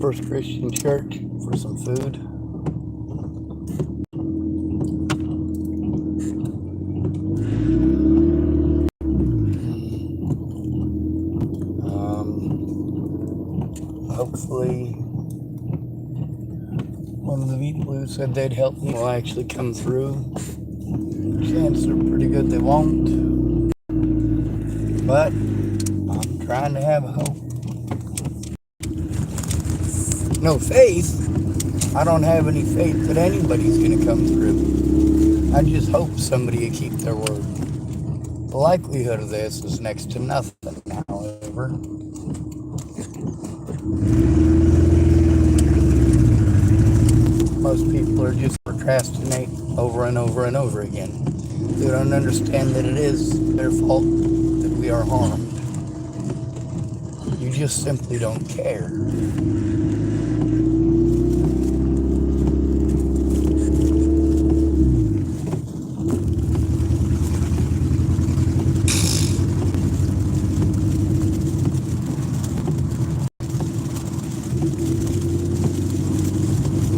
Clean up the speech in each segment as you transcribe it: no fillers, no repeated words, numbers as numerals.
First Christian Church for some food. Hopefully one of the people who said they'd help me will actually come through. Chances are pretty good they won't, but I'm trying to have hope. No faith. I don't have any faith that anybody's going to come through. I just hope somebody will keep their word. The likelihood of this is next to nothing, however. Most people are just procrastinating over and over and over again. They don't understand that it is their fault that we are harmed. You just simply don't care.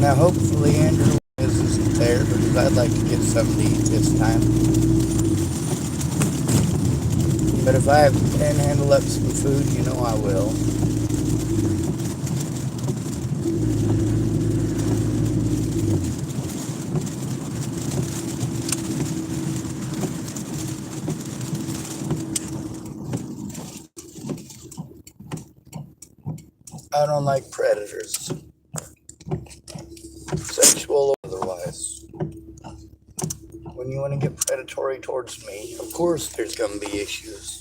Now, hopefully, Andrew isn't there because I'd like to get something to eat this time. But if I have to panhandle up some food, you know I will. I don't like predators. Sexual or otherwise. When you want to get predatory towards me, of course there's going to be issues.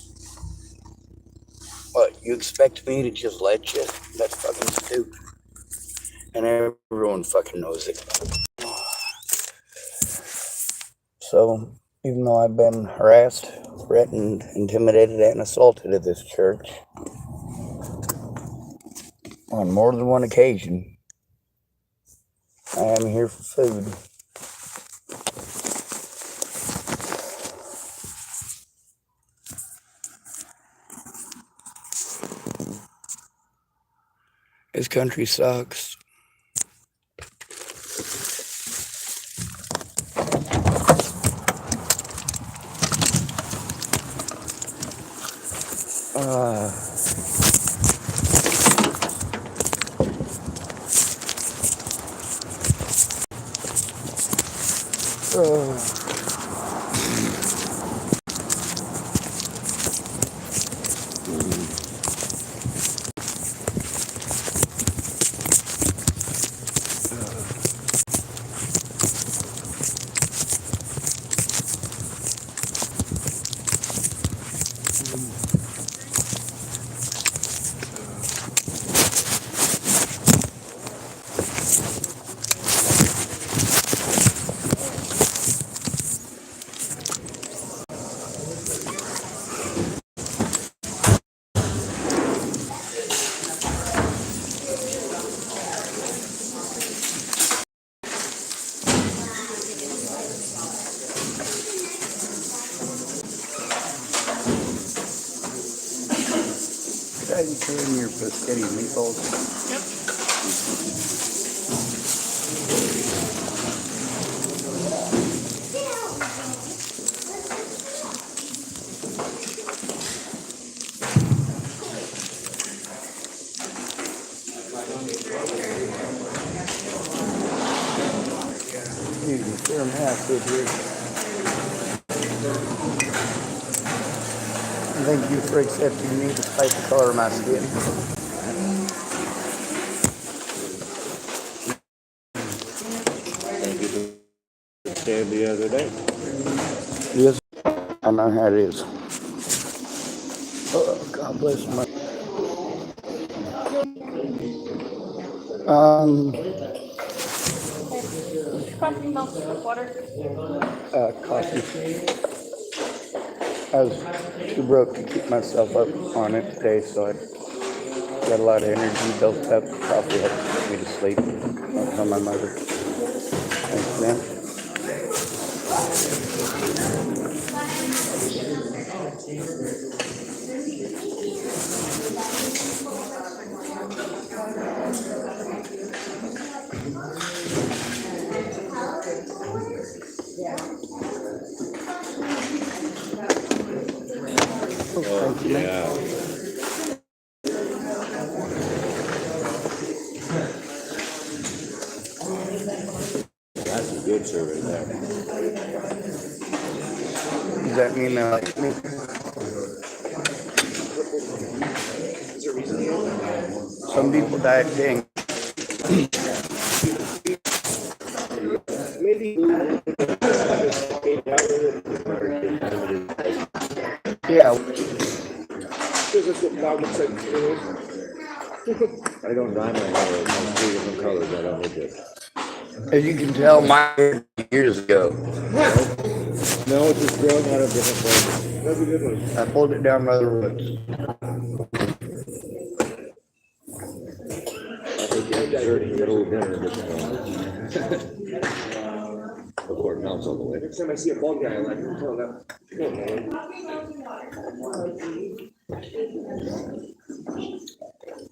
What, you expect me to just let you? That's fucking stupid. And everyone fucking knows it. So, even though I've been harassed, threatened, intimidated, and assaulted at this church on more than one occasion, I am here for food. This country sucks. Are you carrying your spaghetti meatballs? Yep. You can clear them half good here. Thank you for accepting me despite the color of my skin. Thank you for staying the other day. Yes, I know how it is. Oh, God bless my. Coffee, milk, water. Coffee. I was too broke to keep myself up on it today, so I got a lot of energy built up. Coffee helps put me to sleep. I'll tell my mother. Thanks, man. conservative there. Does that mean they like me? Some people die at king. Maybe. Yeah. I don't dye my hair. I'm 3 different colors. I don't need it. As you can tell, mine years ago. No, it's just growing out of different places. That's a good one. I pulled it down by the roots. I think you have dessert and middle of dinner, but before it melts all the way. Next time I see a bald guy, I like him. Tell him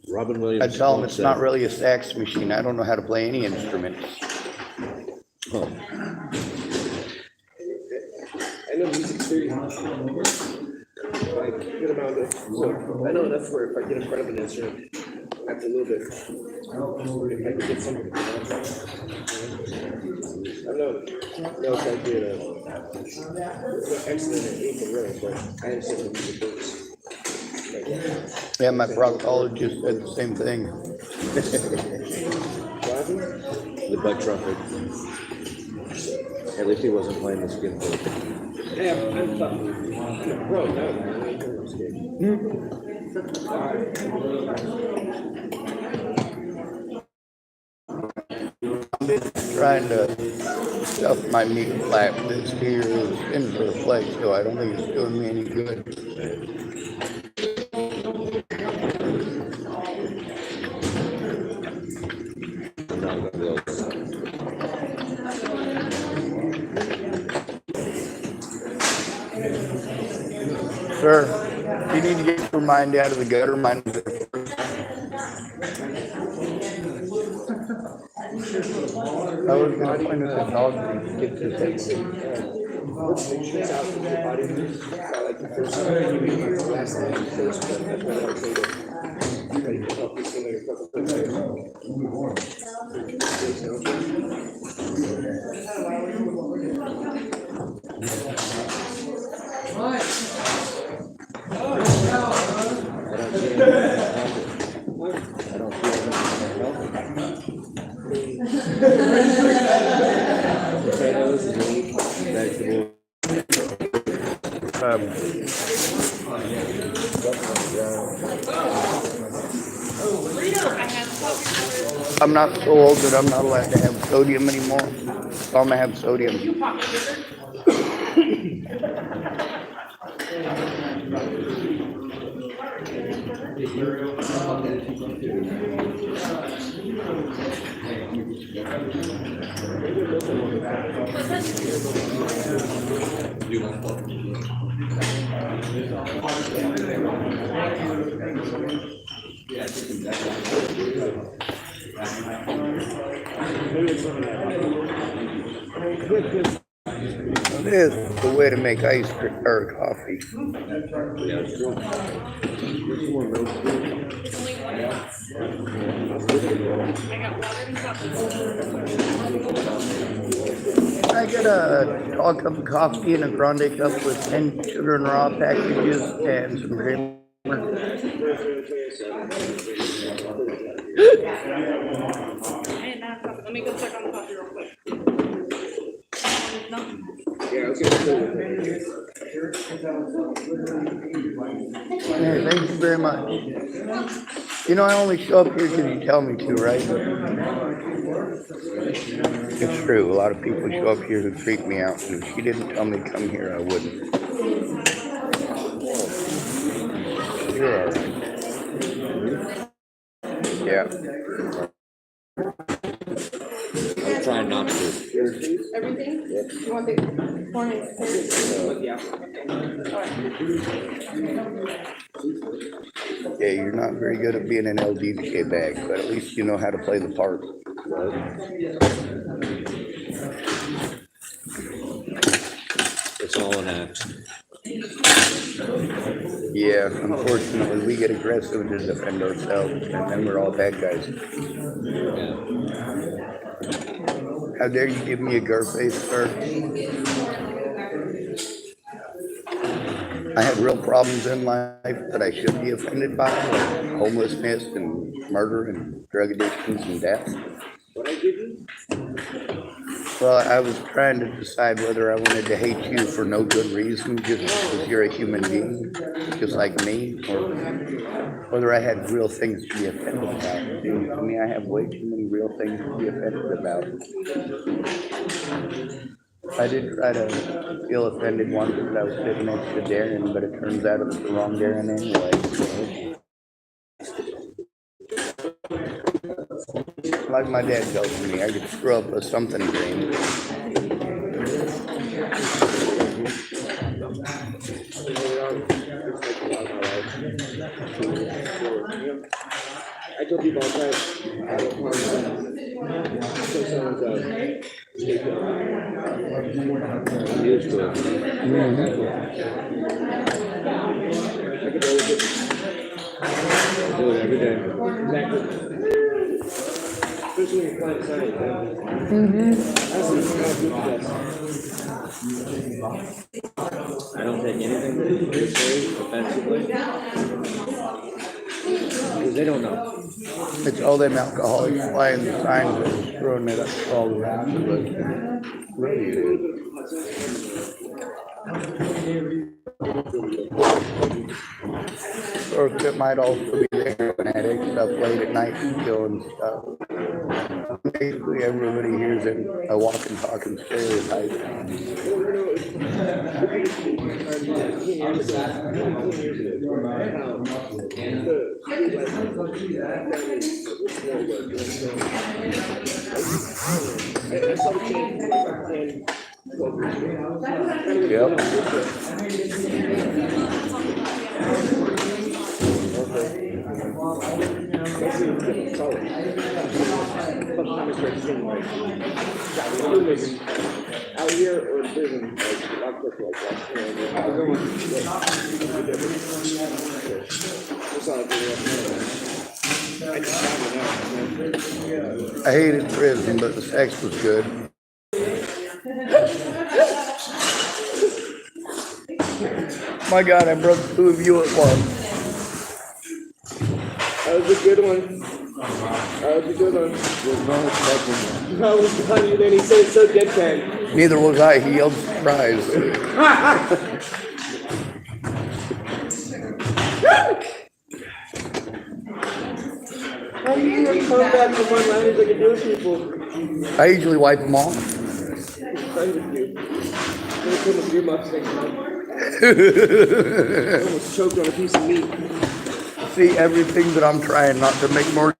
Robin Williams. I tell them it's not really a sax machine. I don't know how to play any instruments. Oh. I know music theory. Like good amount of. So I know enough where if I get in front of an instrument, I have to a little bit. If I can get something. I know if I did excellent at April really, but I understand the music books. Yeah, my proctologist said the same thing. The butt trumpet. At least he wasn't playing the skin flute. Yeah, I'm bro, Trying to stuff my meat flap. This here is in for the flesh, so I don't think it's doing me any good. Sir, you need to get your mind out of the gutter. Mine is there first. I was going to point at the dog and get to head. Potatoes, meat, vegetables. I'm not so old that I'm not allowed to have sodium anymore. So I'm gonna have sodium. It is the way to make ice cream or coffee. I get a tall cup of coffee and a grande cup with 10 sugar and raw packages and some creamer. Let me go check on the coffee real quick. Hey, thank you very much. You know, I only show up here because you tell me to, right? It's true. A lot of people show up here to creep me out, and if she didn't tell me to come here, I wouldn't. You're all right. Yeah. I'm trying not to. Everything? Yep. You want the corn and Yeah, you're not very good at being an LDJ bag, but at least you know how to play the part. It's all an act. Yeah, unfortunately, we get aggressive to defend ourselves, and then we're all bad guys. How dare you give me a gar face, sir? I had real problems in life that I should be offended by, like homelessness and murder and drug addictions and death. What I give you? Well, I was trying to decide whether I wanted to hate you for no good reason, just because you're a human being, just like me, or whether I had real things to be offended about. And to me, I have way too many real things to be offended about. I did try to feel offended once that I was sitting next to Darren, but it turns out it was the wrong Darren anyway. Like my dad tells me, I could screw up a something dream. I tell people all the time, someone's news to it. I could roll with it. I do it every day. Exactly. Especially when you're playing science, I don't take anything that you say offensively. Because they don't know. It's all them alcoholics flying the signs and throwing it up all around, but really it is. Or it might also be the heroin addicts up late at night killing stuff. Basically, everybody here's a walking, talking stereotype. Yep. Out here or in prison, like locked up like that. I hated prison, but the sex was good. My God, I broke two of you at once. That was a good one. That was a good one. That was funny, then he said it so deadpan. Neither was I. He yelled surprise. How do you come back from one-liners like you do with people? I usually wipe them off. Friends with you. I'm gonna put with your muffs next time. Almost choked on a piece of meat. See, everything that I'm trying not to make more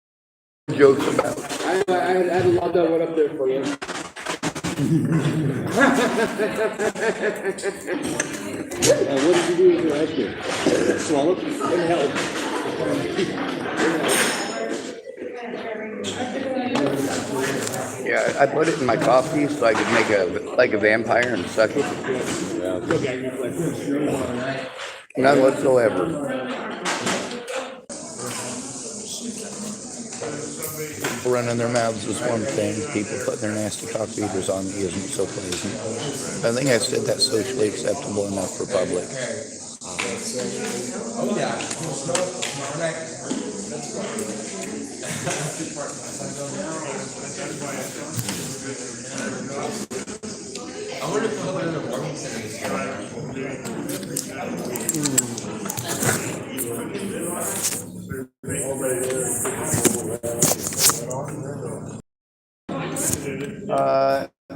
jokes about. I had a lot that one up there for you. What did you do with your ice cream? Swallow it? It helped. Yeah, I put it in my coffee so I could make like a vampire and suck it. None whatsoever. People running their mouths is one thing. People putting their nasty coffee eaters on me isn't so pleasant. I think I said that's socially acceptable enough for public. I wonder if they'll in the warming center is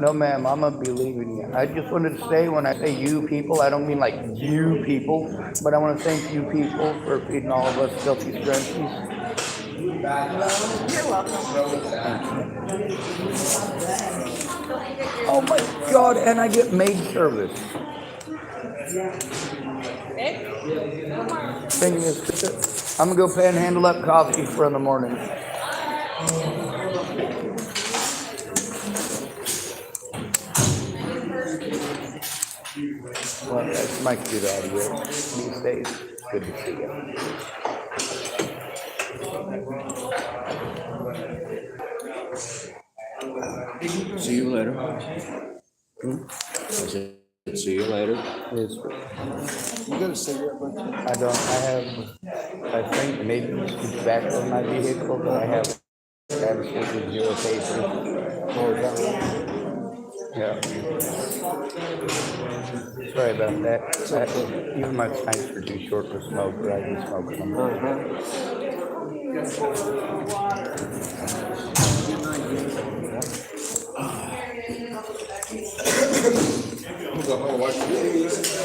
No, ma'am, I'm gonna be leaving you. I just wanted to say, when I say you people, I don't mean like you people, but I want to thank you people for feeding all of us filthy scrunchies. You're welcome. Oh my God, and I get maid service. Thing is, I'm gonna go panhandle up coffee for in the morning. Well, that's my cute idea these days. Good to see you. See you later. I said, see you later. Yes, You got a cigarette butt? I don't. I think maybe some tobacco in my vehicle, but I have absolutely zero papers. Oh, is that right? Yeah. Sorry about that. Even my pipes are too short to smoke, but I've been smoking them. I'm gonna go home and watch the movies.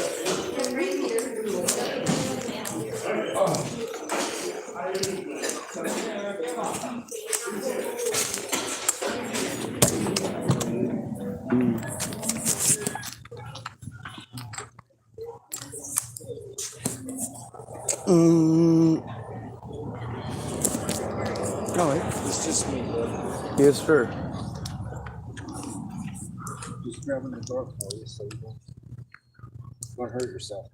No, It's just me, bud. yes, sir. Just grabbing the door for you so you don't hurt yourself.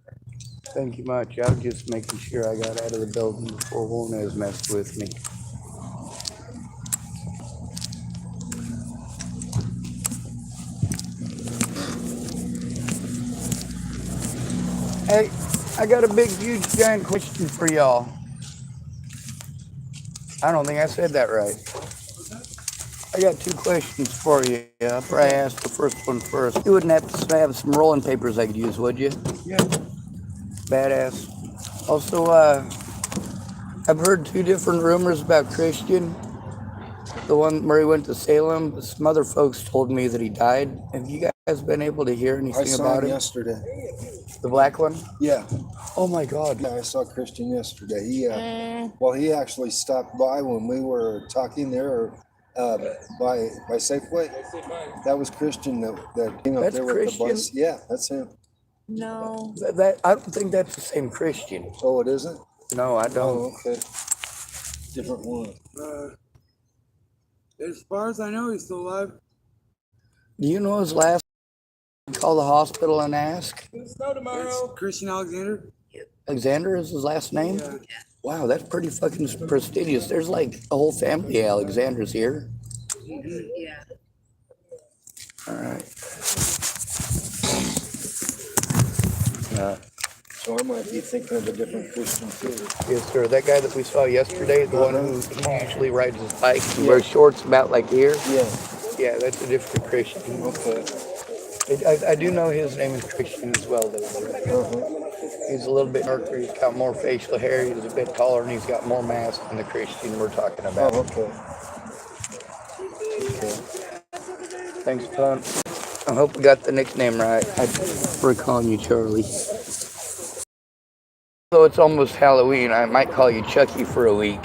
Thank you much. I was just making sure I got out of the building before Wolnez messed with me. Hey, I got a big, huge, giant question for y'all. I don't think I said that right. I got two questions for you. I'll probably ask the first one first. You wouldn't have to have some rolling papers I could use, would you? Yeah. Badass. Also, I've heard two different rumors about Christian. The one where he went to Salem, some other folks told me that he died. Have you guys been able to hear I anything saw about him it? yesterday. The black one? Yeah. Oh my God. Yeah, I saw Christian yesterday. He actually stopped by when we were talking there by Safeway. That was Christian that came up That's there with Christian? the bus. Yeah, that's him. No. That I don't think that's the same Christian. Oh, it isn't? No, I don't. Oh, okay. Different one. As far as I know, he's still alive. Do you know his last? Call the hospital and ask. Snow tomorrow. It's Christian Alexander. Alexander is his last name? Yeah. Wow, that's pretty fucking prestigious. There's like a whole family of Alexanders here. Yeah. All right. So I might be thinking of a different Christian too. Yes, sir. That guy that we saw yesterday, the one who he usually rides his bike and wears shorts about like here. Yeah. Yeah, that's a different Christian. Okay. I do know his name is Christian as well, though. He's a little bit darker. He's got more facial hair. He's a bit taller, and he's got more mass than the Christian we're talking about. Oh, okay. Thanks, Tom. I hope we got the nickname right. I prefer calling you Charlie. Though it's almost Halloween, I might call you Chucky for a week.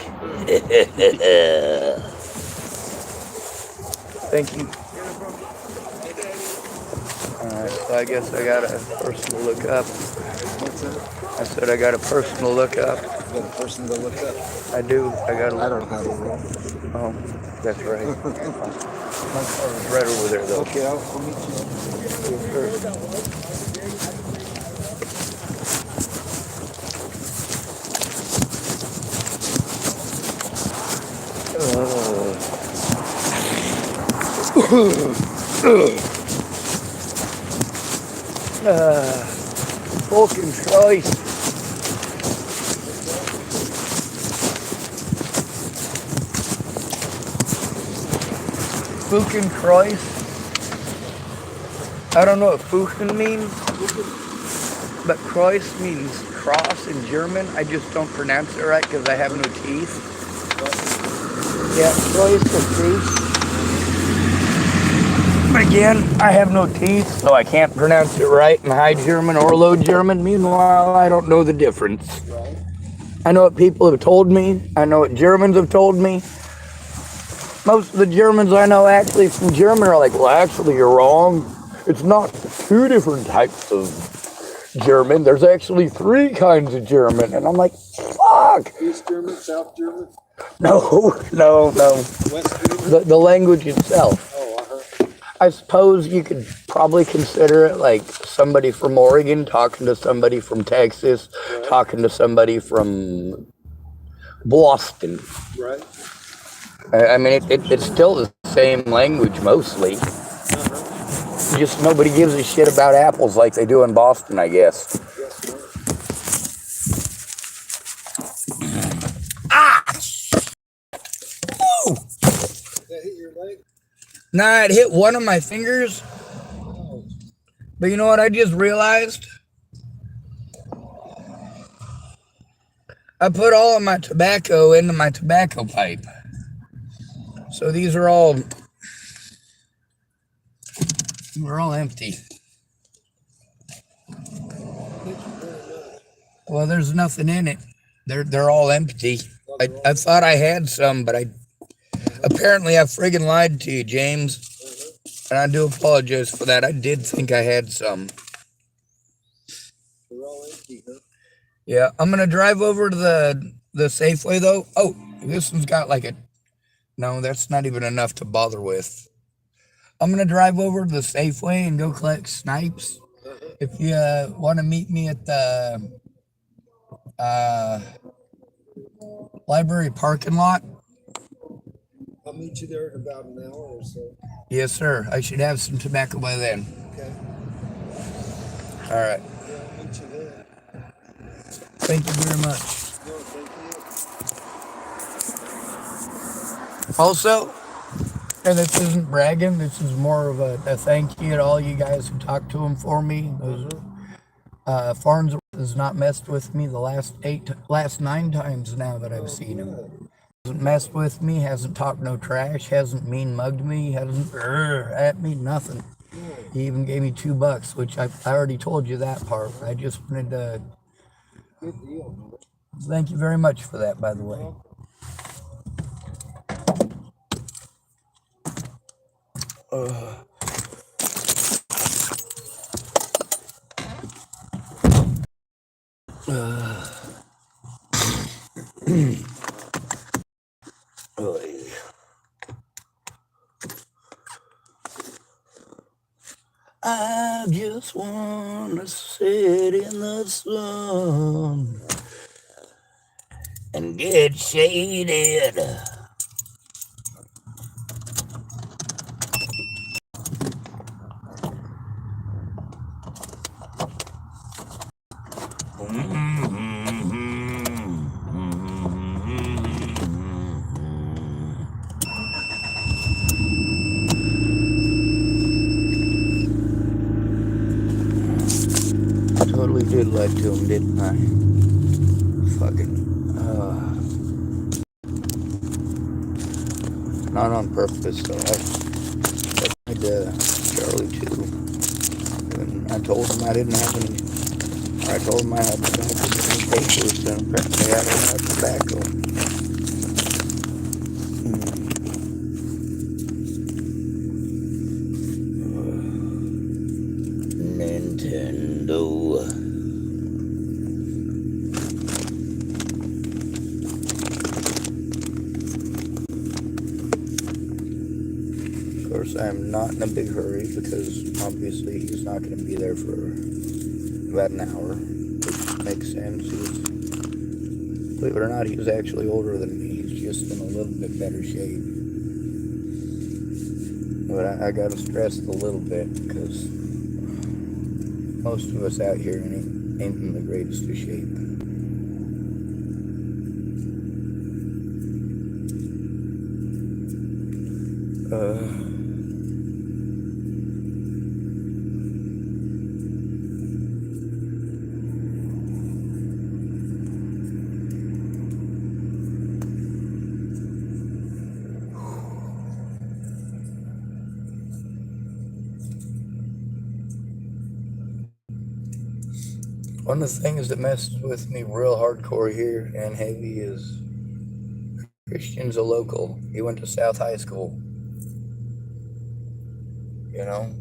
Thank you. Alright, so I guess I got a person to look up. What's that? I said I got a person to look up. You got a person to look up. I do. I got a I don't have a roll. Oh, that's right. My car is right over there, though. Okay, I'll meet you. Fucking Christ. Fucking Christ. I don't know what Fuchen means, but Kreuz means cross in German. I just don't pronounce it right because I have no teeth. Yeah, Kreuz is teeth. But again, I have no teeth, so I can't pronounce it right in High German or Low German. Meanwhile, I don't know the difference. I know what people have told me. I know what Germans have told me. Most of the Germans I know actually from Germany are like, well, actually, you're wrong. It's not two different types of German. There's actually three kinds of German. And I'm like, fuck. East German, South German, No. West German. The language itself. Oh, I suppose you could probably consider it like somebody from Oregon talking to somebody from Texas, talking to somebody from Boston. Right. I mean, it's still the same language mostly. Just nobody gives a shit about apples like they do in Boston, I guess. Woo! That hit your leg? Nah, it hit one of my fingers. But you know what I just realized? I put all of my tobacco into my tobacco pipe. So these are all empty. Well, there's nothing in it. They're all empty. I thought I had some, but apparently I friggin' lied to you, James. And I do apologize for that. I did think I had some. They're all empty, huh? Yeah, I'm gonna drive over to the Safeway though. Oh, this one's got like a. No, that's not even enough to bother with. I'm gonna drive over to the Safeway and go collect snipes. If you want to meet me at the library parking lot. I'll meet you there in about an hour or so. Yes, sir. I should have some tobacco by then. Okay. All right. Yeah, I'll meet you there. Thank you very much. No, thank you. Also, and this isn't bragging, this is more of a thank you to all you guys who talked to him for me. Farnsworth has not messed with me the last 9 times now that I've seen him. Hasn't messed with me, hasn't talked no trash, hasn't mean mugged me, hasn't at me, nothing. He even gave me $2, which I already told you that part. I just wanted to Good deal. thank you very much for that, by the way. I just wanna sit in the sun and get shaded. Totally did lie to him, didn't I? Fucking. Not on purpose, though. I did Charlie too. And I told him I didn't have any. I told him I had any papers, and apparently I don't have tobacco. Nintendo. Of course, I'm not in a big hurry because obviously he's not going to be there for about an hour, which makes sense. Believe it or not, he's actually older than me. He's just in a little bit better shape. But I got to stress it a little bit because most of us out here ain't in the greatest of shape. One of the things that messes with me real hardcore here and heavy is Christian's a local. He went to South High School. You know?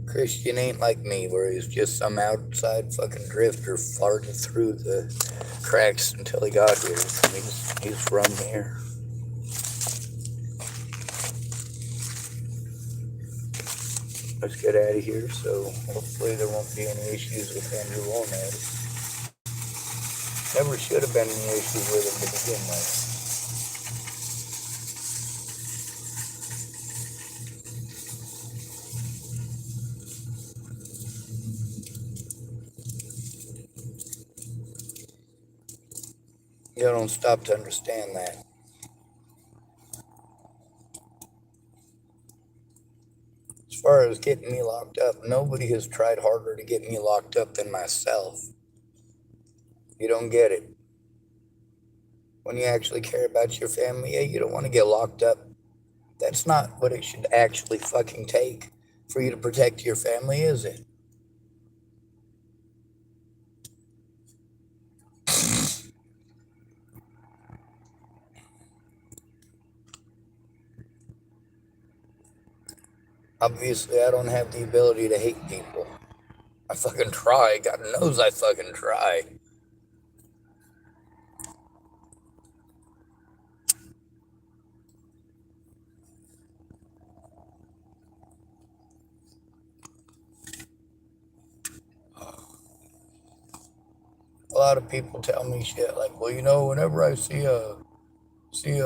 Christian ain't like me, where he's just some outside fucking drifter farting through the cracks until he got here. He's from here. let's get out of here. So hopefully there won't be any issues with Andrew Wolnez. Never should have been any issues with him to begin with. You don't stop to understand that. As far as getting me locked up, nobody has tried harder to get me locked up than myself. You don't get it. When you actually care about your family, yeah, you don't want to get locked up. That's not what it should actually fucking take for you to protect your family, is it? Obviously, I don't have the ability to hate people. I fucking try. God knows I fucking try. A lot of people tell me shit like, well, you know, whenever I see a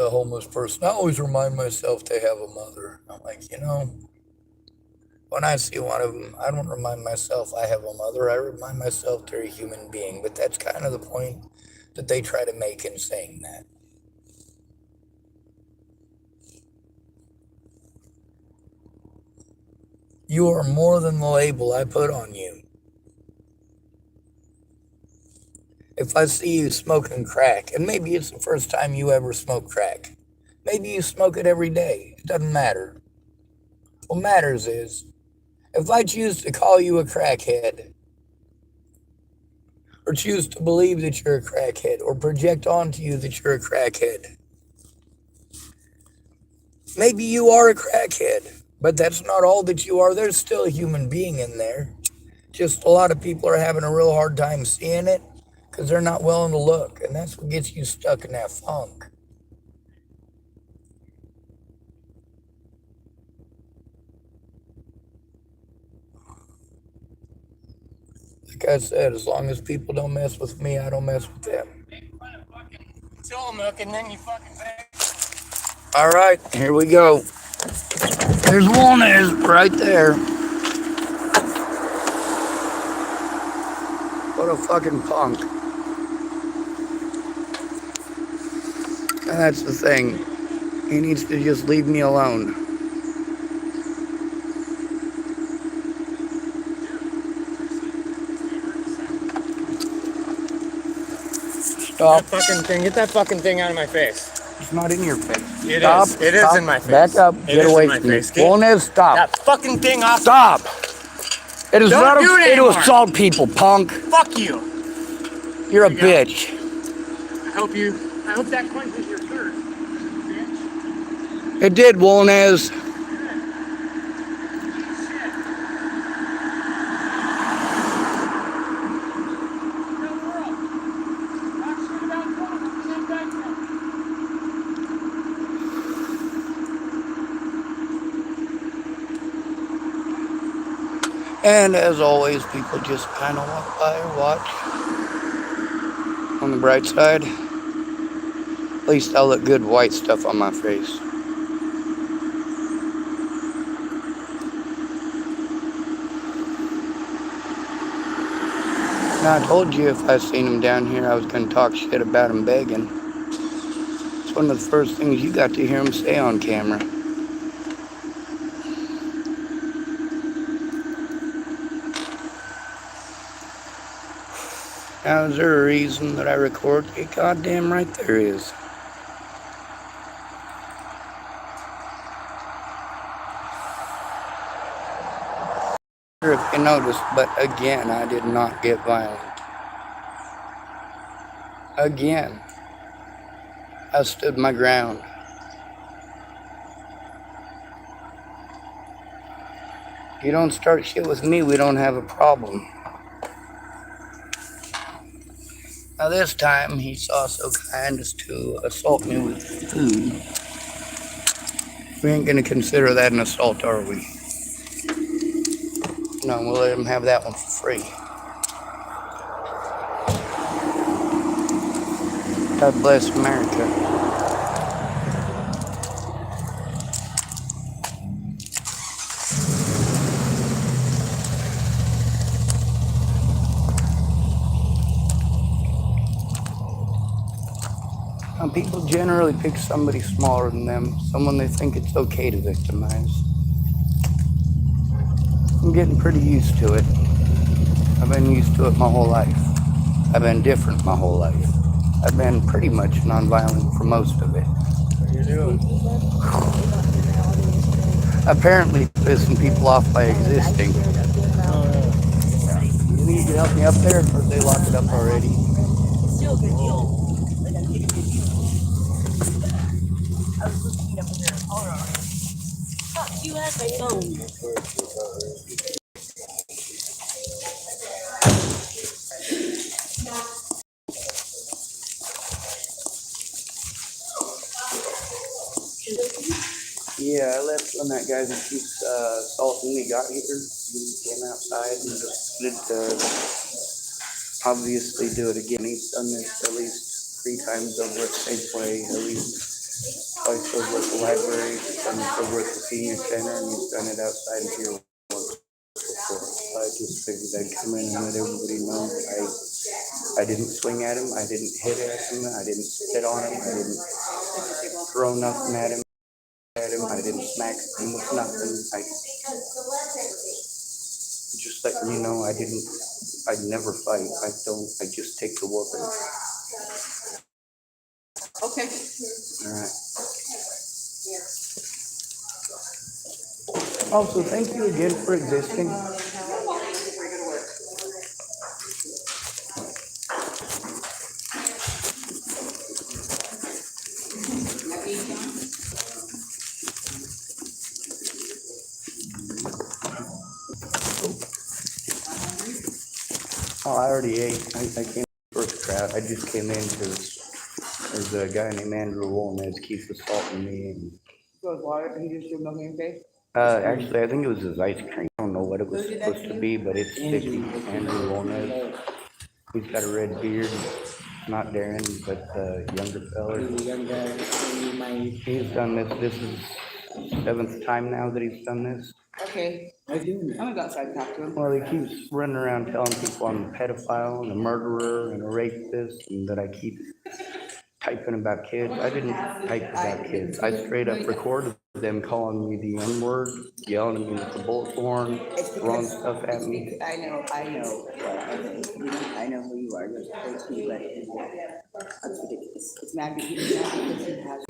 homeless person, I always remind myself they have a mother. I'm like, you know, when I see one of them, I don't remind myself I have a mother. I remind myself they're a human being. But that's kind of the point that they try to make in saying that. You are more than the label I put on you. If I see you smoking crack, and maybe it's the first time you ever smoke crack, maybe you smoke it every day, it doesn't matter. What matters is, if I choose to call you a crackhead, or choose to believe that you're a crackhead, or project onto you that you're a crackhead, maybe you are a crackhead, but that's not all that you are. There's still a human being in there. Just a lot of people are having a real hard time seeing it because they're not willing to look, and that's what gets you stuck in that funk. Like I said, as long as people don't mess with me, I don't mess with them. Tillamook, and then you fucking pay. All right, here we go. There's Wolnez right there. What a fucking punk. And that's the thing. He needs to just leave me alone. Stop. Get that fucking thing out of my face. It's not in your face. It Stop. is. It is Stop. in my face. Back up. It Get is away in my from me. face. Get Wolnez, stop. that fucking thing off. Stop. It is Don't not do it okay to anymore. assault people, punk. Fuck you. You're a There you go. bitch. I hope that quenches your thirst. Bitch. It did, Wolnez. And as always, people just kind of walk by or watch. On the bright side, at least I'll look good white stuff on my face. Now, I told you if I seen him down here, I was going to talk shit about him begging. It's one of the first things you got to hear him say on camera. Now, is there a reason that I record? Yeah, goddamn right there is. If you noticed, but again, I did not get violent. Again, I stood my ground. You don't start shit with me, we don't have a problem. Now this time, he saw so kind as to assault me with food. We ain't gonna consider that an assault, are we? No, we'll let him have that one for free. God bless America. People generally pick somebody smaller than them, someone they think it's okay to victimize. I'm getting pretty used to it. I've been used to it my whole life. I've been different my whole life. I've been pretty much nonviolent for most of it. Apparently pissing people off by existing. You need to help me up there, or they locked it up already? Still a good deal. Like I'm getting a good deal. I was looking it up in there. Hold on. Fuck, you had my phone. Yeah, I left when that guy that keeps assaulting me got here. He came outside and decided to obviously do it again. He's done this at least 3 times over at Safeway, at least twice over at the library, he's done this over at the senior center, and he's done it outside of here once before. So I just figured I'd come in and let everybody know that I didn't swing at him, I didn't hit at him, I didn't spit on him, I didn't throw nothing at him. I didn't smack him with nothing. I just letting you know I'd never fight. I just take the whooping. Okay. All right. Also, thank you again for existing. Oh, I already ate. I came first crowd. I just came in because there's a guy named Andrew Wolnez keeps assaulting me. And, So water, he just threw milk in your face? actually, I think it was his ice cream. I don't know what it was supposed to be, but it's sticky. Andrew Wolnez. He's got a red beard. Not Darren, but the younger fella. He's done this. This is 7th time now that he's done this. Okay. I'm gonna go outside and talk to him. Well, he keeps running around telling people I'm a pedophile and a murderer and a rapist, and that I keep typing about kids. I didn't type about kids. I straight up recorded them calling me the N-word, yelling at me with the bullhorn, throwing stuff at me. I know. I know who you are. You're supposed to be, but it's ridiculous. It's mad because he has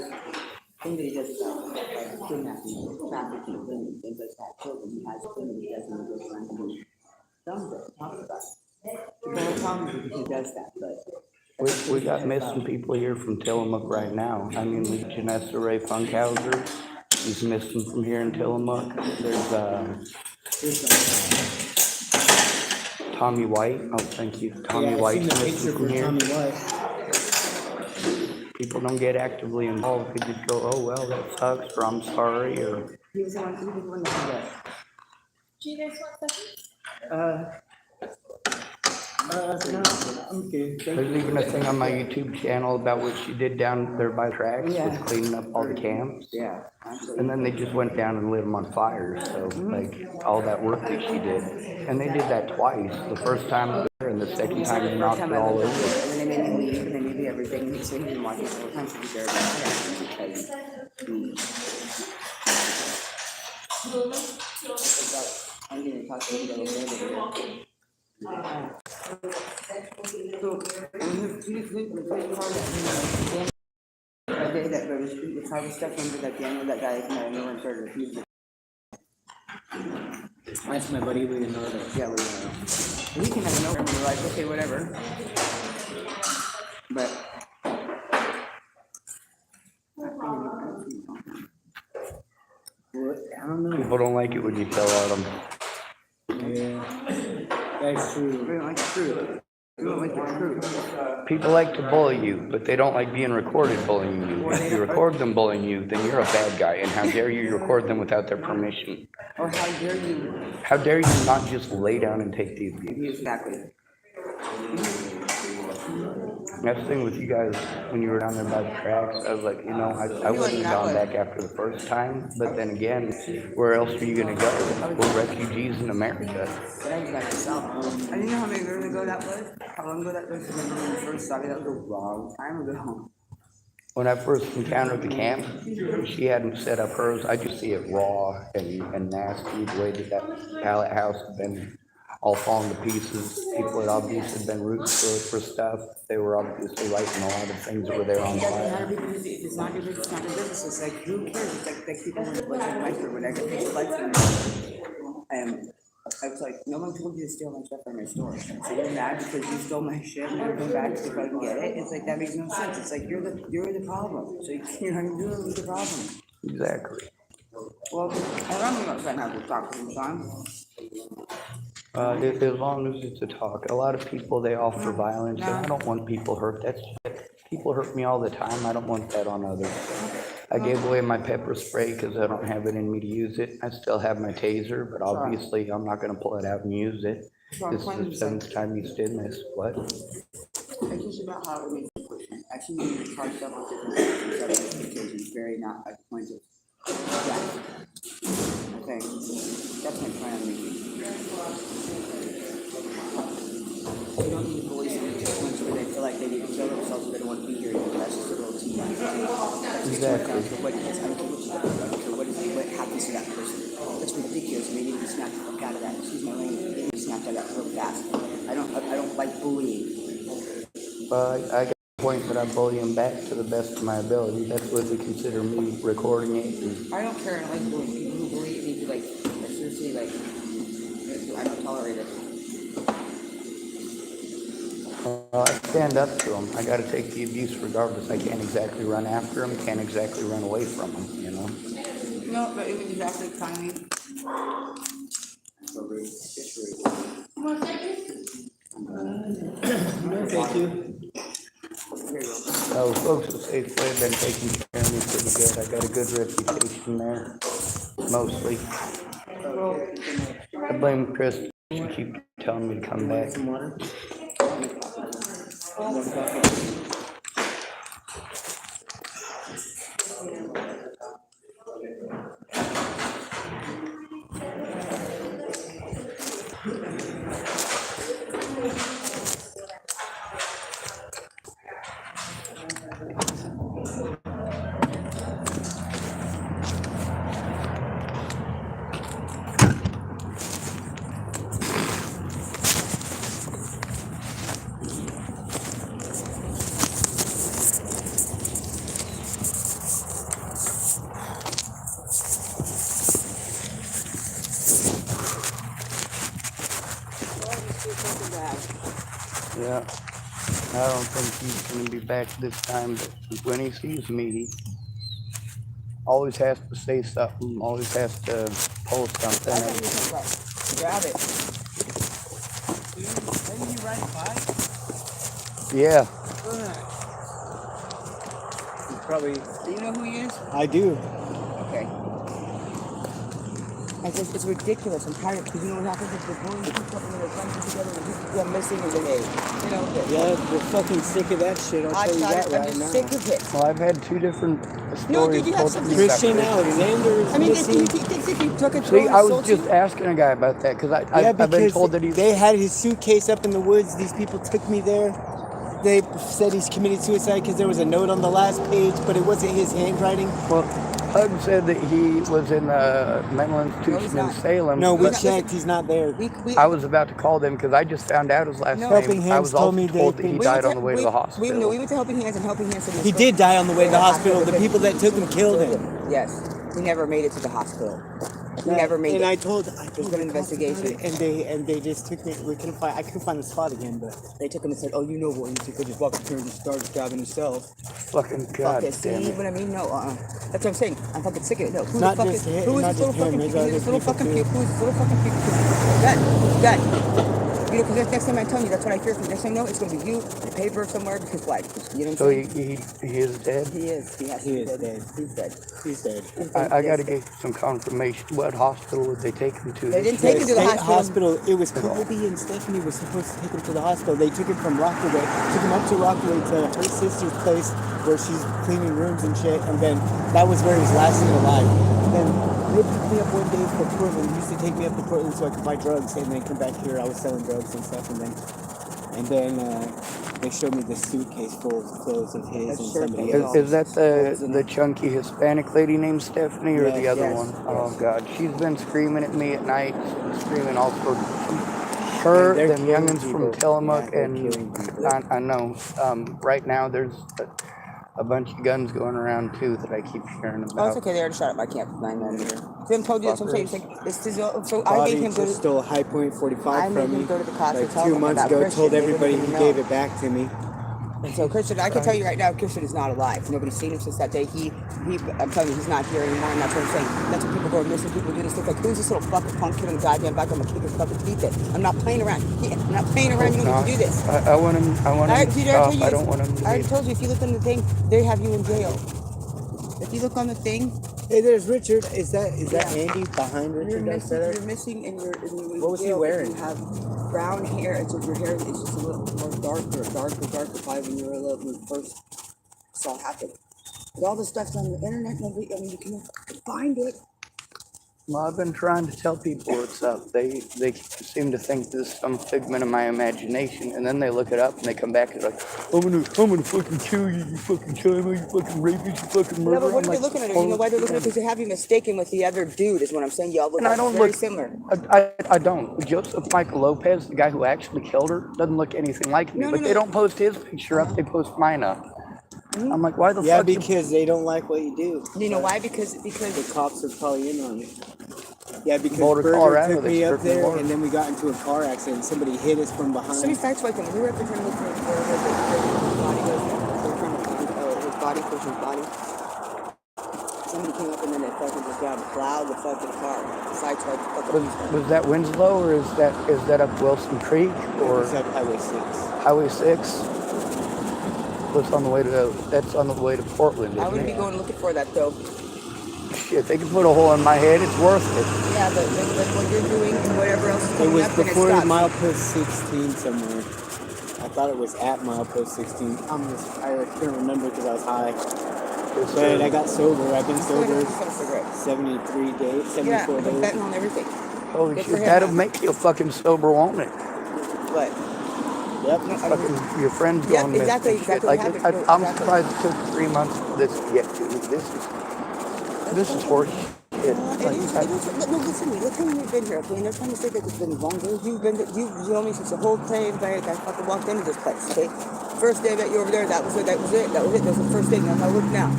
thing that he does about kidnapping, trafficking, women, things like that. Children, he has a thing that he does and he goes around and he films it, talks about it. The whole problem is he does that, but We got missing people here from Tillamook right now. I mean, we Janessa Ray Funkhauser. He's missing from here in Tillamook. There's Tommy White. Oh, thank you. Tommy White's missing from here. People don't get actively involved. They just go, oh, well, that sucks, or I'm sorry, or... he was the one that did that. Do you guys want seconds? No, I'm good. There's even a thing on my YouTube channel about what she did down there by the tracks with cleaning up all the camps. Yeah, absolutely. And then they just went down and lit them on fire. So, like, all that work that she did. And they did that twice. The first time there and the second time they knocked it all over. And then they made me leave, and they made me everything. So he didn't watch it all the time to be there about because I'm going to talk to you about it. So, the day that the car was stuck under that Daniel, that guy, no one started refusing. That's my buddy, we didn't know that. Yeah, we didn't know. We came out of nowhere and we were like, okay, whatever. But I don't know. People don't like it when you tell on them. Yeah, that's true. It's true. You don't like the truth. People like to bully you, but they don't like being recorded bullying you. If you record them bullying you, then you're a bad guy. And how dare you record them without their permission? Or how dare you? How dare you not just lay down and take the abuse? Exactly. That's the thing with you guys, when you were down there by the tracks, I was like, you know, I wouldn't have gone back after the first time, but then again, where else are you gonna go? We're refugees in America. But I was by myself. And you know how many years ago that was? How long ago that was? Remember when we first started? That was a long time ago. When I first encountered the camp, she hadn't set up hers. I just see it raw and nasty, the way that pallet house had been all falling to pieces. People had obviously been rooting for stuff. They were obviously writing a lot of things that were there on It doesn't matter fire. because if it's not your business, it's not your business. It's like, who cares? It's like people when it wasn't like or whatever, people like them. And I was like, no one told you to steal my stuff from my store. So you're mad because you stole my shit and you're going back to fucking get it? It's like, that makes no sense. It's like, you're the problem. So you're literally the problem. Exactly. Well, I'm not trying to have to talk to him, Sean. As long as it's a talk. A lot of people, they offer violence, and I don't want people hurt. People hurt me all the time. I don't want that on others. I gave away my pepper spray because I don't have it in me to use it. I still have my taser, but obviously I'm not gonna pull it out and use it. This is the seventh time you did this. What? It's just about how it makes you push. Actually, when you charge up with different subjects because it's very not at the point of okay. That's my plan. You don't need boys to reach a point where they feel like they need to kill themselves or they don't want to be here anymore. That's just a little too much. Exactly. I don't care what it is. I don't care what you do. I don't care what happens to that person. That's ridiculous. Maybe you snap the fuck out of that. Excuse my language. Maybe you snap out of that real fast. I don't like bullying. I got a point that I bully them back to the best of my ability. That's what they consider me recording it. I don't care. I like bullying. People who bully need to like, seriously, like, I don't tolerate it. I stand up to them. I got to take the abuse regardless. I can't exactly run after them. Can't exactly run away from them. You know. No, but it was exactly timing. More seconds? No, thank you. Folks at Safeway have been taking care of me pretty good. I got a good reputation there, mostly. I blame Chris. She keep telling me to come back. Some water? Yeah, I don't think he's gonna be back this time, but when he sees me, he always has to say something, always has to post something. Grab it. Didn't you ride a bike? Yeah, Probably. Do you know who he is? I do. Okay. It's ridiculous. I'm tired because you know what happens if the bullies keep up when they're trying to get together and people go missing and then they, you know. Yeah, we're fucking sick of that shit. I'll tell you that I'm right just now. sick of it. well, I've had two different No, stories did you have told to something? me about Christian this. Alexander is I mean, if missing. he thinks if he took a See, I was assault just you- asking a guy about that because Yeah, I've been because told that he. they had his suitcase up in the woods. These people took me there. They said he's committed suicide because there was a note on the last page, but it wasn't his handwriting. Well, Hug said that he was in a mental institution in not. Salem. No, we but checked. He's not there. I was about to call them because I just found out his last No. Helping name. I Hands was told also me told they that he think- died on the way to the hospital. We went to Helping Hands and Helping Hands said He did die on the way to the hospital. The people that took him killed him. Yes. He never made it to the hospital. He never made And it. I told There's the been an cops about investigation. it, and they just took me. I couldn't find the spot again, but They took him and said, "Oh, you know what? You could just walk up here and just start stabbing himself." Fucking God Fuck it. damn See it. what I mean? No, That's what I'm saying. I'm fucking sick of it. No, who Not the fuck just is? him, Who is not this little just him, fucking? there's Who is other this little people fucking? too. Who is this little fucking? God. You know, because that's next time I'm telling you, that's what I fear. Because next time I know, it's going to be you, the paper somewhere, because like, you know what So I'm saying? he is dead. He is. He has to He be is dead. dead. He's dead. He's dead. I gotta get some confirmation. What hospital would they take him to? They this didn't take day? him to the State hospital. It was Kobe and Stephanie was supposed to take him to the hospital. They took him from Rockaway, took him up to Rockaway to her sister's place where she's cleaning rooms and shit. And then that was where he was last seen alive. And then they picked me up one day for Portland. He used to take me up to Portland so I could buy drugs and then come back here. I was selling drugs and stuff. And then they showed me this suitcase full of clothes of his and somebody else. Is that the chunky Hispanic lady named Stephanie or the Yes, other yes, one? yes. Oh God, she's been screaming at me at night, screaming all sorts. And Her, they're them killing youngins people. from Tillamook, Yeah, they're and killing people. I know. Right now there's a bunch of guns going around too that I keep hearing Oh, it's about. okay. They already shot up my camp 9mm. Them told you that. So I'm saying, it's like, this is, so I Bobby made him go just to. stole a High Point I 45 made from him me. go to the cops and Like tell 2 them months about ago, Christian. told They everybody didn't he know. gave it back to me. And so Christian, I can tell you right now, Christian is not alive. Nobody's seen him since that day. I'm telling you, he's not here anymore, and that's what I'm saying. That's what people go missing. People do this stuff like, who's this little fucking punk kid on the goddamn back? I'm gonna kick his fucking teeth in. I'm not playing around. I'm not playing around. You don't get to do this. I want him. I want him to Dude, stop. I don't want him to I already be. told you, if you look on the thing, they have you in jail. If you look on the thing, Hey, there's Richard. Is that Yeah. Andy behind Richard down there? you're missing, and you're in What was he jail if wearing? You have brown hair, and so your hair is just a little more darker, probably when you were when it first saw it happen. But all this stuff's on the internet. Nobody, I mean, you can find it. Well, I've been trying to tell people what's up. They seem to think this is some figment of my imagination, and then they look it up and they come back and like, I'm gonna fucking kill you, you fucking China, you fucking rapist, you fucking Yeah, murderer. but what I'm are they like, looking at? You know why they're looking at it? Because they have you mistaken with the other dude, is what I'm saying. Y'all look And I don't very look similar. I don't. Joseph Michael Lopez, the guy who actually killed her, doesn't look anything like me. No, But no, they no. don't post his picture up; they post mine up. I'm like, why the Yeah, fuck? because they don't like what you do. You know why? Because The cops are probably in on it. Yeah, because Boulder, Berger Colorado, took they me up stripped me there, more. and then we got into a car accident. Somebody hit us from behind. somebody sideswiped him. We were up there trying to look for where his body was. They were trying to find his body, Christian's body. Somebody came up and then they fucking just got plowed the fucking car. Sideswiped the fucking Was that Winslow or is that up Wilson Creek or It's up Highway 6. Highway 6? That's on the way to Portland, I isn't wouldn't be it? going looking for that though. Shit, they can put a hole in my head. It's worth it. Yeah, but what you're doing and whatever else is It coming was up, then it before stops. milepost 16 somewhere. I thought it was at milepost 16. I couldn't remember because I was high. But I got sober. I've been Go ahead and sober have a cigarette. 73 days, Yeah, 74 with days. fentanyl and everything. Holy Good shit, for him, that'll man. make you fucking sober, won't it? But Yep. no, I mean, Fucking your friends Yep, going missing. exactly, and shit. exactly Like, what happened. I'm Exactly. surprised it took 3 months for this to get to me. This is horse shit. it is. No, listen to me. Look how you've been here, okay? And they're trying to say that it's been longer. You know me since the whole time I fucking walked into this place, okay? First day that you were over there, that was it. That was the first day. Now look now.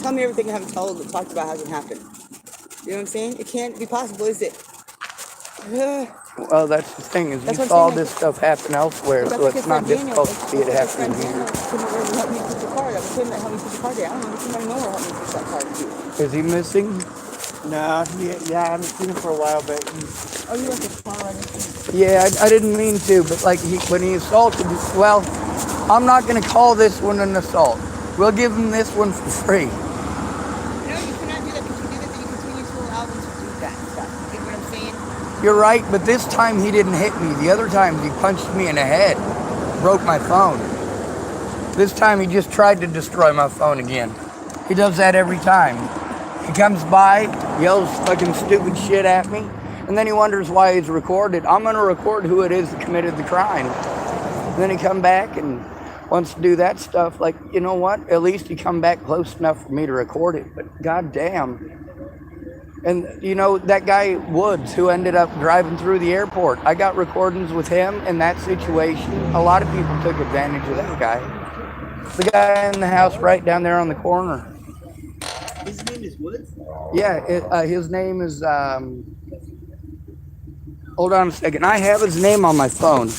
Tell me everything I haven't talked about hasn't happened. You know what I'm saying? It can't be possible, is it? Well, that's the thing is That's you what I'm saw saying, this stuff happen elsewhere, so it's not difficult to see it happening here. Couldn't help me push the car. That was him that helped me push the car there. I don't know. Somebody know where helped me push that car to. Is he missing? No, yeah, I haven't seen him for a while, but Oh, you left the car right Yeah, I didn't mean to, but like when he assaulted, well, I'm not going to call this one an assault. We'll give him this one for free. No, you cannot do that because you do that, then you continue to allow them to do that stuff. You get what I'm saying? You're right, but this time he didn't hit me. The other times he punched me in the head, broke my phone. This time he just tried to destroy my phone again. He does that every time. He comes by, yells fucking stupid shit at me, and then he wonders why he's recorded. I'm gonna record who it is that committed the crime. And then he come back and wants to do that stuff. Like, you know what? At least he come back close enough for me to record it. But goddamn. And you know, that guy Woods who ended up driving through the airport, I got recordings with him in that situation. A lot of people took advantage of that guy. The guy in the house right down there on the corner. his name is Woods. Yeah, his name is, hold on a second. I have his name on my phone.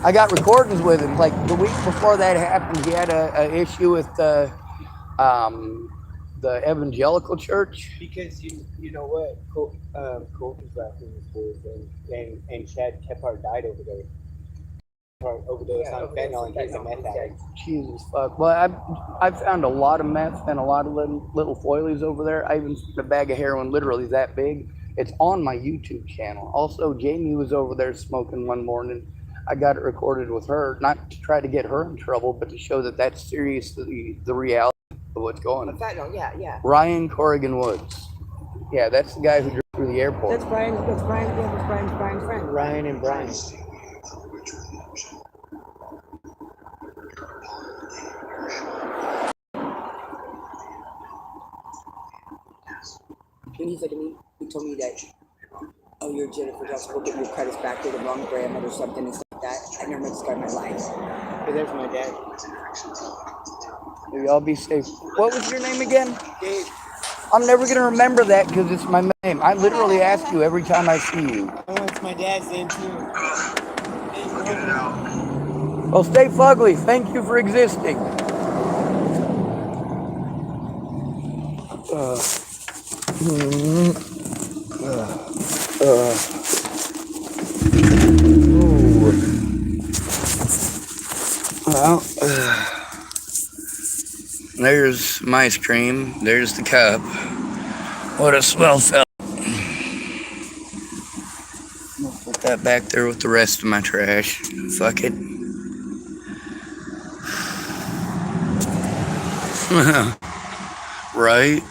I got recordings with him. Like the week before that happened, he had a issue with the evangelical church. Because you know what, Colton's left in the schools, and Chad Kephart died over there. Or overdose on fentanyl and he's a meth addict. Jesus fuck. Well, I found a lot of meth and a lot of little foilies over there. I even found a bag of heroin literally that big. It's on my YouTube channel. Also, Jamie was over there smoking one morning. I got it recorded with her, not to try to get her in trouble, but to show that that's seriously the reality of what's going on. Fentanyl, yeah. Ryan Corrigan Woods. Yeah, that's the guy who drove through the airport. That's Brian's friend. Ryan and Brian. When he said to me, he told me that, oh, you're Jennifer Johnson, we'll get your credits back, they're the wrong brand or something and stuff like that. I never met this guy in my life. But there's my dad. Y'all be safe. What was your name again? Dave. I'm never going to remember that because it's my name. I literally ask you every time I see you. Oh, it's my dad's name too. Well, stay fugly. Thank you for existing. Well, there's my ice cream. There's the cup. What a swell fella. I'll put that back there with the rest of my trash. Fuck it. Right?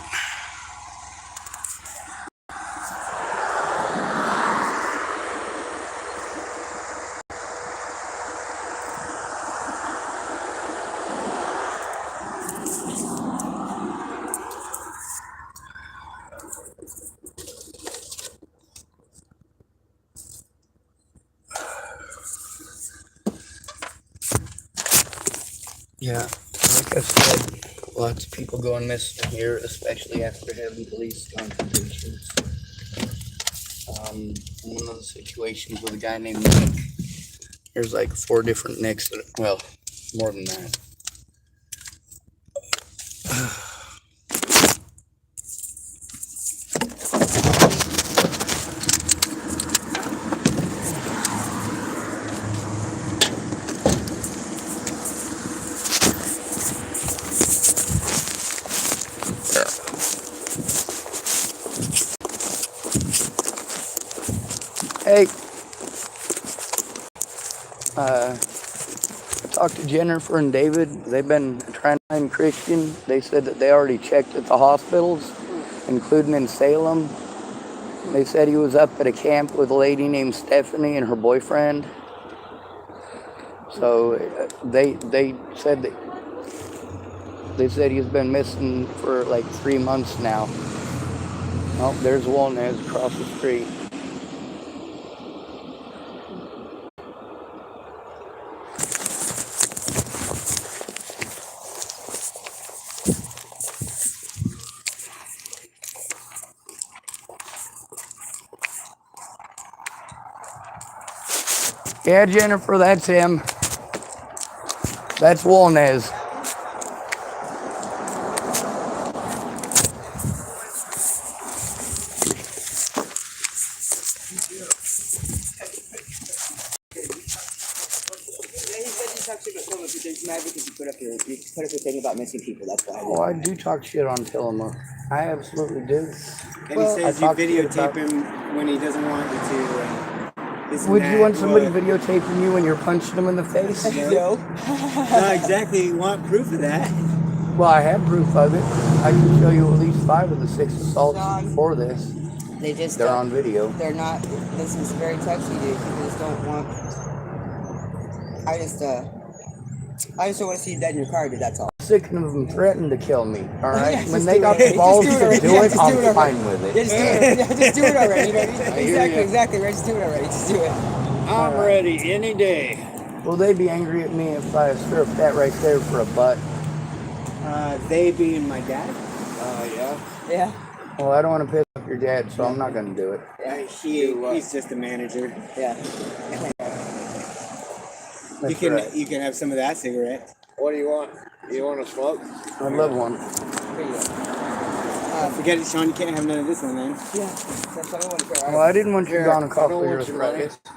Yeah, like I said, lots of people going missing here, especially after heavy police confrontations. One of the situations with a guy named Nick, there's like 4 different Nicks, well, more than that. Hey, talked to Jennifer and David. They've been trying to find Christian. They said that they already checked at the hospitals, including in Salem. They said he was up at a camp with a lady named Stephanie and her boyfriend. So they said he's been missing for like 3 months now. Oh, there's Wolnez across the street. Yeah, Jennifer, that's him. That's Wolnez. He's mad because you put up your thing about missing people. That's why. Oh, I do talk shit on Tillamook. I absolutely do. And Well, he says I you talked to you videotape about- him when he doesn't want you to. Would you want somebody videotaping you when you're punching them in the face? No. Not exactly. You want proof of that. Well, I have proof of it. I can show you at least 5 of the 6 assaults before this. They just. They're on video. They're not. This is very touchy, dude. People just don't want. I just don't want to see you dead in your car, dude. That's all. Sick of them threatening to kill me. All right. Yeah, when just they do got it. the balls Just to do it do already. it, Yeah, just do it I'm already. fine with Yeah, it. just do it. Yeah, just do it already. You know what I mean? hear Exactly, ya. right. Just do it already. Just do it. I'm ready any day. Will they be angry at me if I strip that right there for a butt? They being my dad. Yeah. Yeah. Well, I don't want to piss off your dad, so I'm not going to do it. He's just a manager. Yeah. That's You right. can have some of that cigarette. What do you want? You want to smoke? I love one. Here you go. Forget it, Sean. You can't have none of this one, then. Yeah, that's what I want to hear. Well, I didn't want you Here, gone a I call don't for your want your money. breakfast.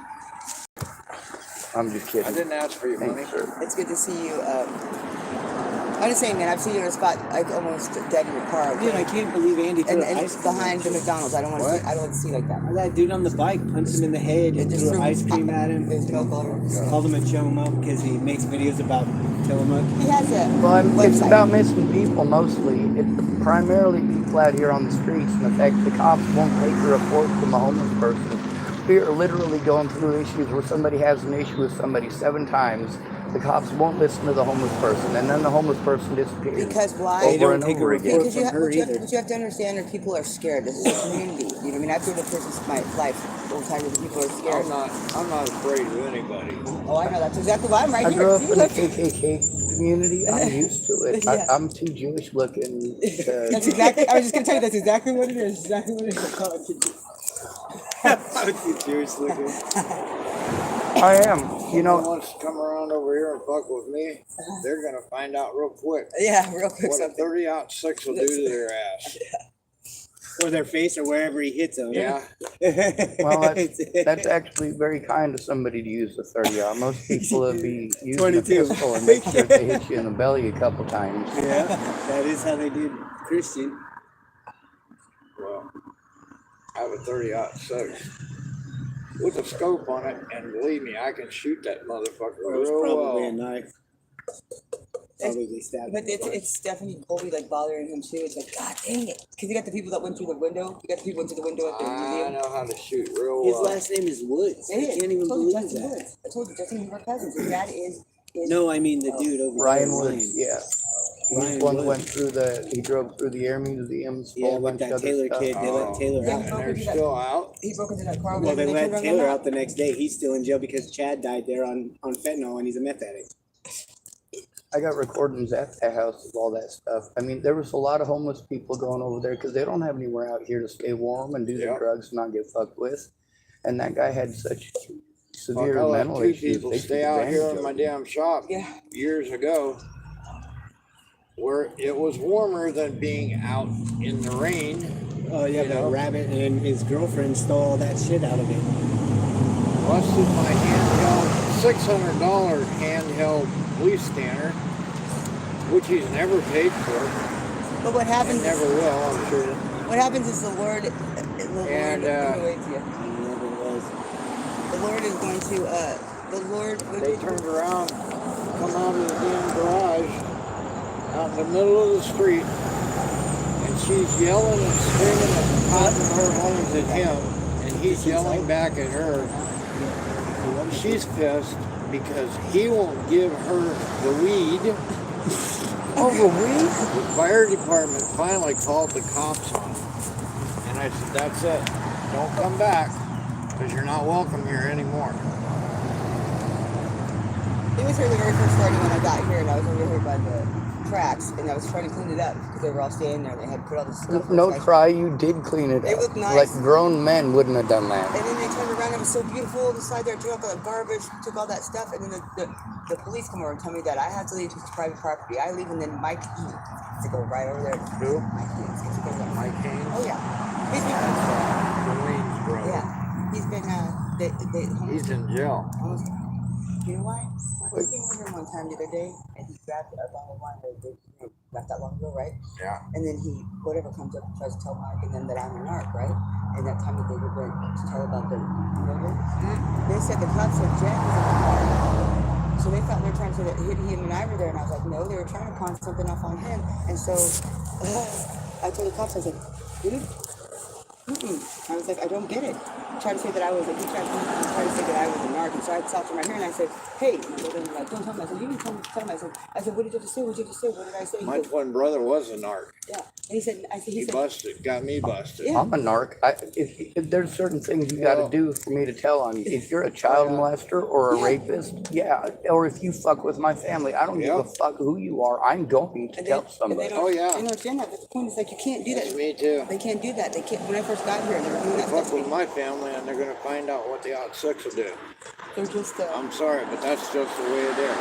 I'm just kidding. I didn't ask for your money. Thanks, sir. It's good to see you. I'm just saying, man. I've seen you in a spot like almost dead in your car. Dude, I can't believe Andy threw And ice cream behind the McDonald's, I don't want to What? see. I don't want to see like that. That dude on the bike punched him in the head and threw ice cream at him. There's milk all over. Called him a chomo because he makes videos about Tillamook. He has a Well, it's website. about missing people mostly. It's primarily people out here on the streets, and the fact the cops won't take a report from a homeless person. We are literally going through issues where somebody has an issue with somebody 7 times. The cops won't listen to the homeless person, and then the homeless person disappears. Because why? They Over don't and take a over report again. Because you from have, her either. what you have to understand is people are scared. This is a community. You know what I mean? I've been in prisons my life. The whole time that people are scared. I'm not afraid of anybody. Oh, I know. That's exactly why I'm right I here. grew up See, in the look. KKK community. I'm used to it. Yeah. I'm too Jewish looking to... That's exactly. I was just gonna tell you that's exactly what it is. Exactly what it is. I'm too Jewish looking. I am. You Someone know, wants to come around over here and fuck with me, they're gonna find out real quick Yeah, real quick what a something. 30-06 will do to their ass. Or their face or wherever he hits them. Yeah. well, that's actually very kind of somebody to use the 30-aught. Most people would be using 22. a pistol and make sure they hit you in the belly a couple times. Yeah, that is how they did Christian. Well, I have a 30-06 with a scope on it, and believe me, I can shoot that motherfucker Or it was real probably a well. knife. Probably they stabbed But him. it's Stephanie Colby like bothering him too. It's like, God dang it. Because you got the people that went through the window. You got the people went through the window at the I museum. know how to shoot real His well. last name is Woods. I Yeah, can't even I told you, believe Justin that. Woods. I told you, Justin and her cousins. His dad is No, I mean the dude over Ryan there. Woods, yeah. He's Ryan the one that Woods. went through he drove through the Air Museum, stole Yeah, a with bunch of that other Taylor stuff. kid. They let Taylor Yeah, out. And they're still out. he broke into that car. Well, they let turned Taylor around. out the next day. He's still in jail because Chad died there on fentanyl and he's a meth addict. I got recordings at that house of all that stuff. I mean, there was a lot of homeless people going over there because they don't have anywhere out here to stay warm and do their Yep. drugs and not get fucked with. And that guy had such Fuck, severe I let mental 2 issues. people they took stay out here advantage in of my him. damn shop Yeah. years ago, where it was warmer than being out in the rain. Oh yeah, You the know? rabbit and his girlfriend stole all that shit out of it. Busted my handheld, $600 handheld police scanner, which he's never paid for, But what and happens never is, will, I'm sure. what happens is the Lord, And, Never was. the Lord is going to, the Lord. They turned around, come out of the damn garage, out in the middle of the street, and she's yelling and screaming at the top of her lungs at him, and he's yelling back at her. She's pissed because he won't give her the weed. Over weed? The fire department finally called the cops on him. And I said, that's it. Don't come back, because you're not welcome here anymore. It was here the very first starting when I got here, and I was over here by the tracks, and I was trying to clean it up because they were all standing there. They had put all this stuff. No outside. try, you did clean it It up. looked nice. Like grown men wouldn't have done that. And then they turned around. It was so beautiful inside there. Took all the garbage, took all that stuff, and then the police come over and tell me that I have to leave because it's private property. I leave, and then Mike to go right over there. Who? Mike Haynes. He goes up. Mike Haynes? Oh yeah. He's been. Dwayne's brother. Yeah. He's been. He's in jail. Almost. You know why? I came over here one time the other day, and he grabbed a bottle of wine that they not that long ago, right? Yeah. And then he, whatever comes up, tries to tell Mike and them that I'm a narc, right? And that time that they were going to tell about the murder, they said the cops said Jack was in the car. So they thought they were trying to hit him and I were there, and I was like, no, they were trying to pawn something off on him. And so I told the cops, I said, dude, I was like, I don't get it. He tried to say that I was, like, he tried to say that I was a narc, and so I stopped him right here and I said, hey, and my brother was like, don't tell me. I said, you didn't tell me. I said, what did you just say? What did you just say? What did I say? He My goes, twin brother was a narc. yeah. And he said, He busted, got me busted. Yeah. I'm a narc. If there's certain things you got to Well- do for me to tell on you. If you're a child molester or a rapist, yeah, or if you fuck with my family, I don't give a Yeah. fuck who you are. I'm going to And tell they somebody. don't, Oh, yeah. They don't understand that. But the point is, like, you can't do that. Yes, me too. They can't do that. They can't. When I first got here, they were doing that Fuck stuff to with me. my family, and they're gonna find out what the '06 will do. They're just, I'm sorry, but that's just the way it is.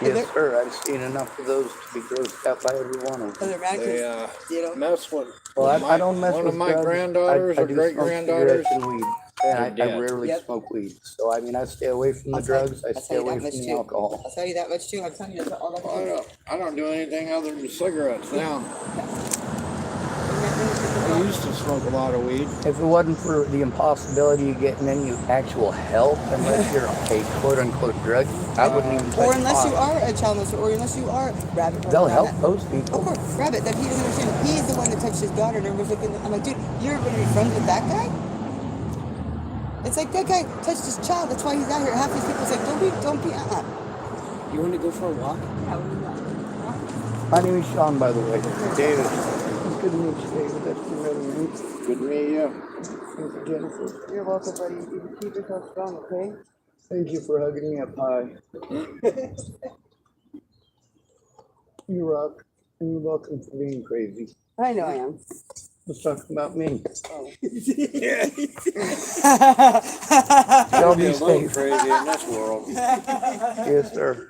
Yes, sir. I've seen enough of those to be grossed out by every one of them. Other Americans, They you know. mess with. Well, I my- don't mess one with of my drugs. granddaughters I or do great smoke granddaughters. cigarettes and weed. And I dead. rarely Yep. smoke weed. So, I mean, I stay away from the I'll tell you- drugs. I I'll stay tell you away that much from the too. alcohol. I'll tell you that much too. I'm telling you, that's all that I don't do anything other than cigarettes now. I used to smoke a lot of weed. If it wasn't for the impossibility of getting any actual help, unless you're a quote-unquote druggie, I wouldn't even touch Or unless you pot. are a child molester, or unless you are Rabbit. They'll help That. those Of people. course, Rabbit, that he doesn't understand. He's the one that touched his daughter, and everyone's looking. I'm like, dude, you're going to be friends with that guy? It's like that guy touched his child. That's why he's out here. Half these people say, don't be. You want to go for a walk? My name is Sean, by the way. David, It's good to meet you, David. That's your middle name. good to meet you. Thank you, Jennifer. You're welcome, buddy. You keep yourself strong, okay? Thank you for hugging me up high. You rock. And you're welcome for being crazy. I know I am. Let's talk about me. I'll Y'all be be a little safe. crazy in this world. Yes, sir.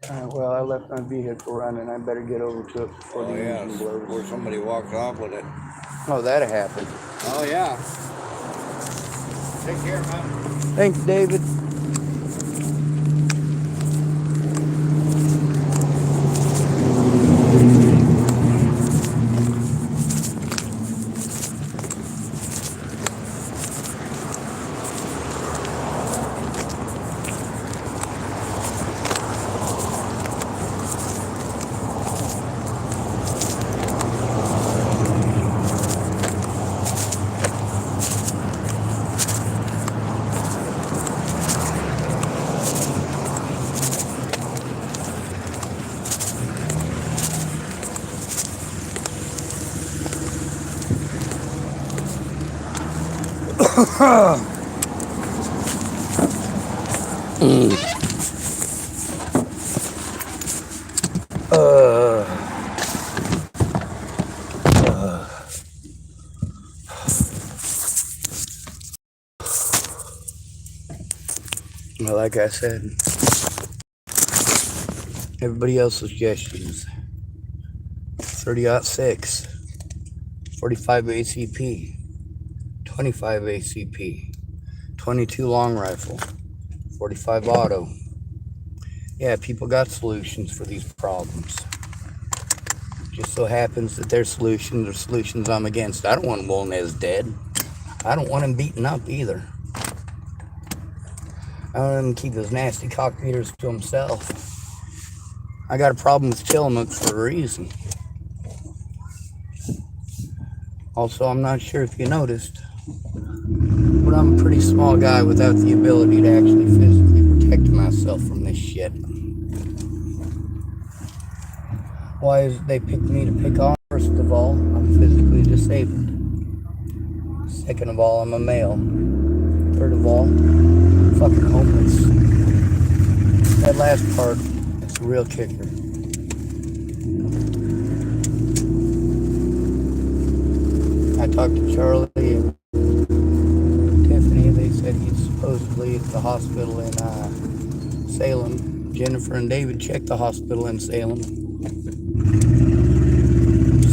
Well, I left my vehicle running. I better get over to it before Oh the yeah, engine blows. where somebody walked off with it. Oh, that'll happen. Oh yeah. Take care, man. Thanks, David. Well, like I said, everybody else's suggestions. 30-06, 45 ACP, 25 ACP, 22 long rifle, 45 auto. Yeah, people got solutions for these problems. Just so happens that their solutions are solutions I'm against. I don't want Wolnez dead. I don't want him beaten up either. I want him to keep his nasty cock beaters to himself. I got a problem with Tillamook for a reason. Also, I'm not sure if you noticed, but I'm a pretty small guy without the ability to actually physically protect myself from this shit. Why is it they picked me to pick on? First of all, I'm physically disabled. Second of all, I'm a male. Third of all, I'm fucking homeless. That last part is the real kicker. I talked to Charlie and Tiffany. They said he's supposedly at the hospital in Salem. Jennifer and David checked the hospital in Salem.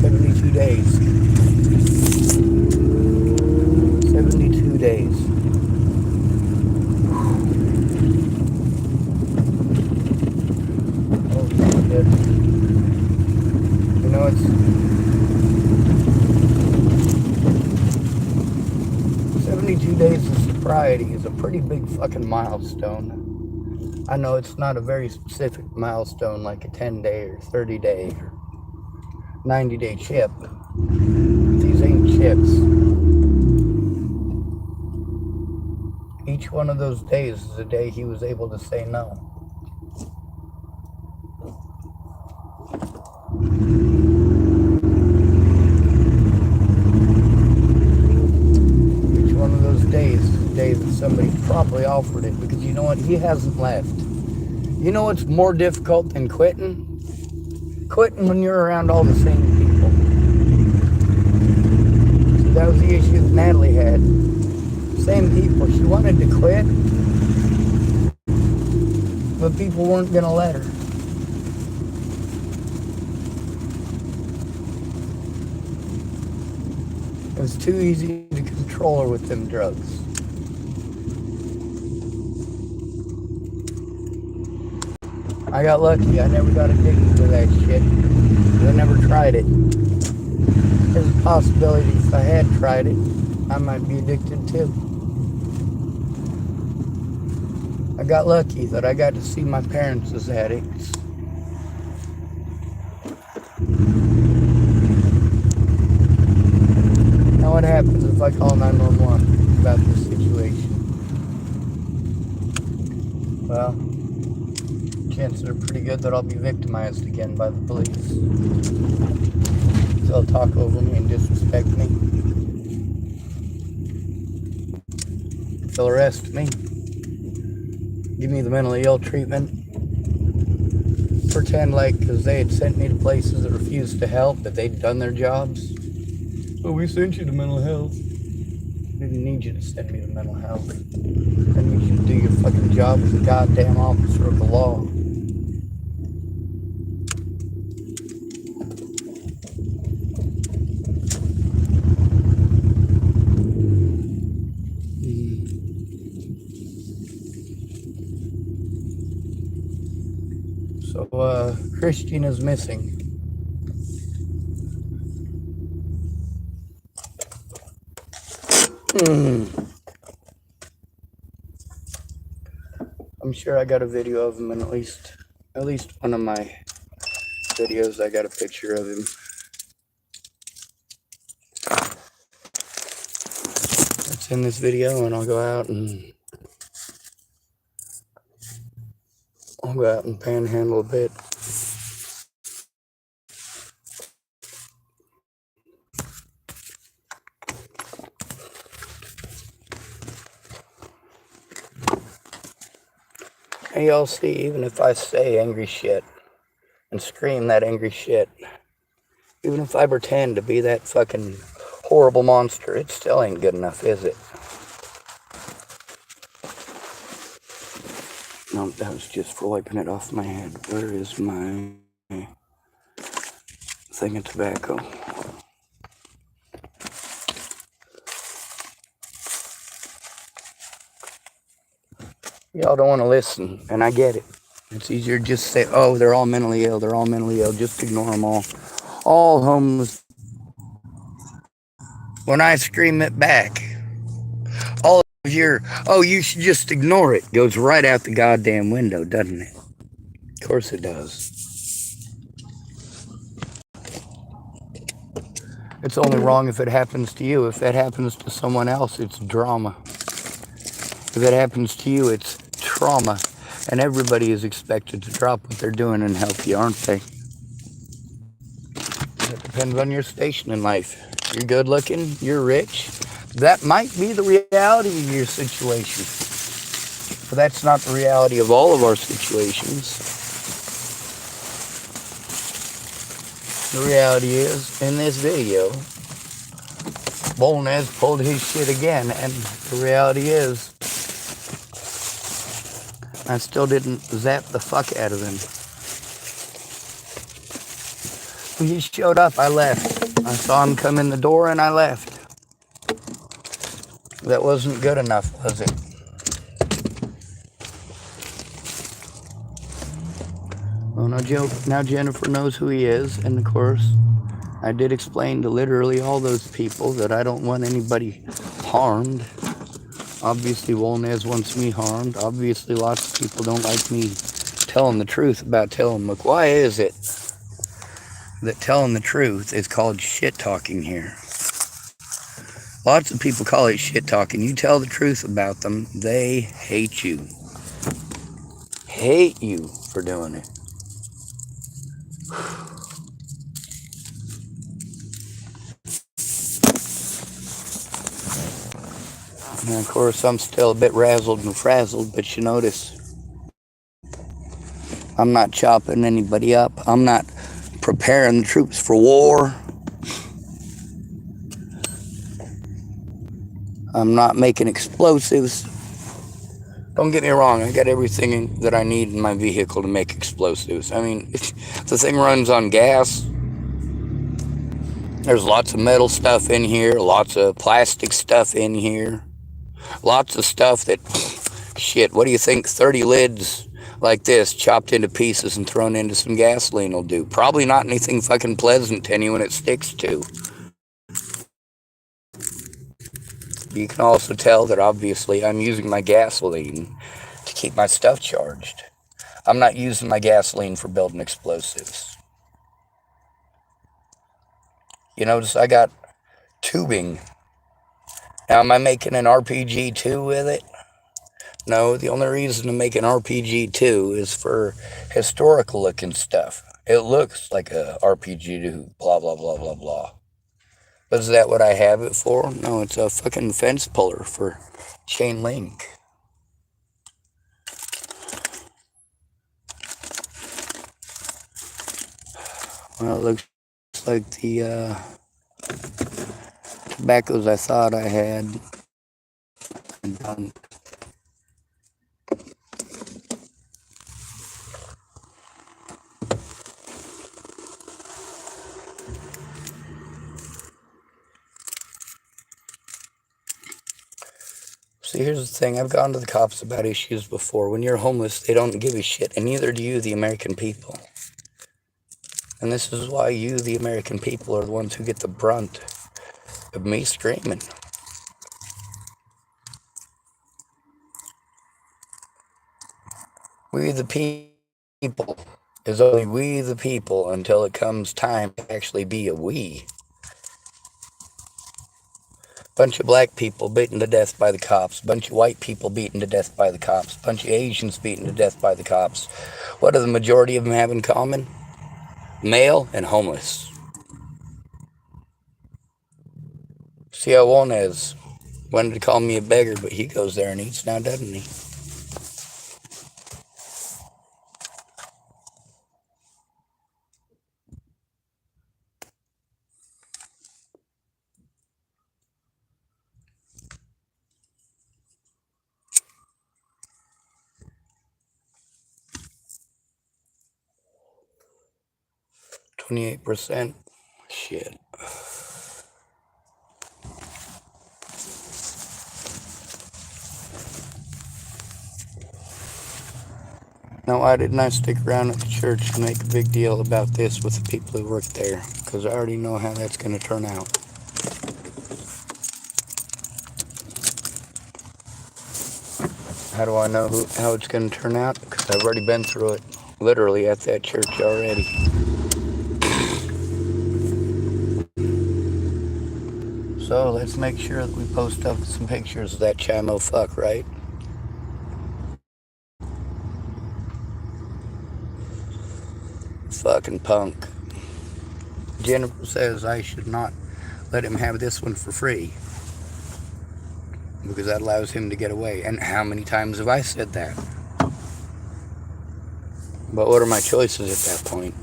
72 days. 72 days. Oh, shit. You know, it's 72 days of sobriety is a pretty big fucking milestone. I know it's not a very specific milestone like a 10-day or 30-day or 90-day chip. These ain't chips. Each one of those days is a day he was able to say no. Each one of those days is a day that somebody probably offered it, because you know what? He hasn't left. You know what's more difficult than quitting? Quitting when you're around all the same people. So that was the issue that Natalie had. Same people. She wanted to quit, But people weren't gonna let her. It was too easy to control her with them drugs. I got lucky. I never got addicted to that shit. I never tried it. There's a possibility if I had tried it, I might be addicted too. I got lucky that I got to see my parents as addicts. Now what happens if I call 911 about this situation? Well, chances are pretty good that I'll be victimized again by the police. They'll talk over me and disrespect me. They'll arrest me. Give me the mentally ill treatment. Pretend like because they had sent me to places that refused to help, that they'd done their jobs. Oh, we sent you to mental health. I didn't need you to send me to mental health. I need you to do your fucking job as a goddamn officer of the law. So, Christian is missing. I'm sure I got a video of him in at least one of my videos. I got a picture of him. It's in this video, and I'll go out and panhandle a bit. And y'all see, even if I say angry shit and scream that angry shit, even if I pretend to be that fucking horrible monster, it still ain't good enough, is it? No, that was just for wiping it off my head. Where is my thing of tobacco? Y'all don't want to listen, and I get it. It's easier to just say, oh, they're all mentally ill, just ignore them all homeless. When I scream it back, all of your, oh, you should just ignore it, goes right out the goddamn window, doesn't it? Of course it does. It's only wrong if it happens to you. If that happens to someone else, it's drama. If it happens to you, it's trauma. And everybody is expected to drop what they're doing and help you, aren't they? It depends on your station in life. You're good looking, you're rich. That might be the reality of your situation. But that's not the reality of all of our situations. The reality is, in this video, Wolnez pulled his shit again, and the reality is, I still didn't zap the fuck out of him. When he showed up, I left. I saw him come in the door and I left. That wasn't good enough, was it? Well, now Jennifer knows who he is, and of course, I did explain to literally all those people that I don't want anybody harmed. Obviously, Wolnez wants me harmed. Obviously, lots of people don't like me telling the truth about Tillamook. Why is it that telling the truth is called shit talking here? Lots of people call it shit talking. You tell the truth about them, they hate you. Hate you for doing it. And of course, I'm still a bit razzled and frazzled, but you notice I'm not chopping anybody up. I'm not preparing the troops for war. I'm not making explosives. Don't get me wrong, I got everything that I need in my vehicle to make explosives. I mean, the thing runs on gas. There's lots of metal stuff in here, lots of plastic stuff in here, lots of stuff that, shit, what do you think 30 lids like this chopped into pieces and thrown into some gasoline will do? Probably not anything fucking pleasant to anyone it sticks to. You can also tell that obviously I'm using my gasoline to keep my stuff charged. I'm not using my gasoline for building explosives. You notice I got tubing. Now, am I making an RPG-2 with it? No, the only reason to make an RPG-2 is for historical looking stuff. It looks like a RPG-2, blah, blah, blah, blah, blah. But is that what I have it for? No, it's a fucking fence puller for chain link. Well, it looks like the tobaccos I thought I had done. See, here's the thing. I've gone to the cops about issues before. When you're homeless, they don't give a shit, and neither do you, the American people. And this is why you, the American people, are the ones who get the brunt of me screaming. We the people is only we the people until it comes time to actually be a we. Bunch of black people beaten to death by the cops. Bunch of white people beaten to death by the cops. Bunch of Asians beaten to death by the cops. What do the majority of them have in common? Male and homeless. See how Wolnez wanted to call me a beggar, but he goes there and eats now, doesn't he? %. Shit. Now, why didn't I stick around at the church and make a big deal about this with the people who work there? Because I already know how that's going to turn out. How do I know how it's going to turn out? Because I've already been through it, literally, at that church already. So, let's make sure that we post up some pictures of that chamo fuck, right? Fucking punk. Jennifer says I should not let him have this one for free, because that allows him to get away. And how many times have I said that? But what are my choices at that point?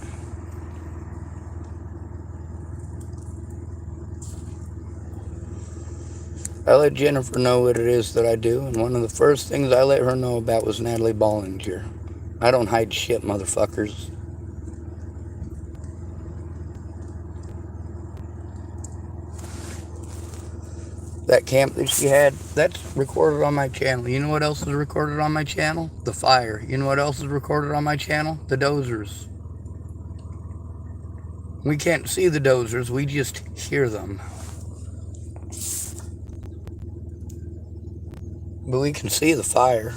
I let Jennifer know what it is that I do, and one of the first things I let her know about was Natalie Bollinger. I don't hide shit, motherfuckers. That camp that she had, that's recorded on my channel. You know what else is recorded on my channel? The fire. You know what else is recorded on my channel? The dozers. We can't see the dozers, we just hear them. But we can see the fire.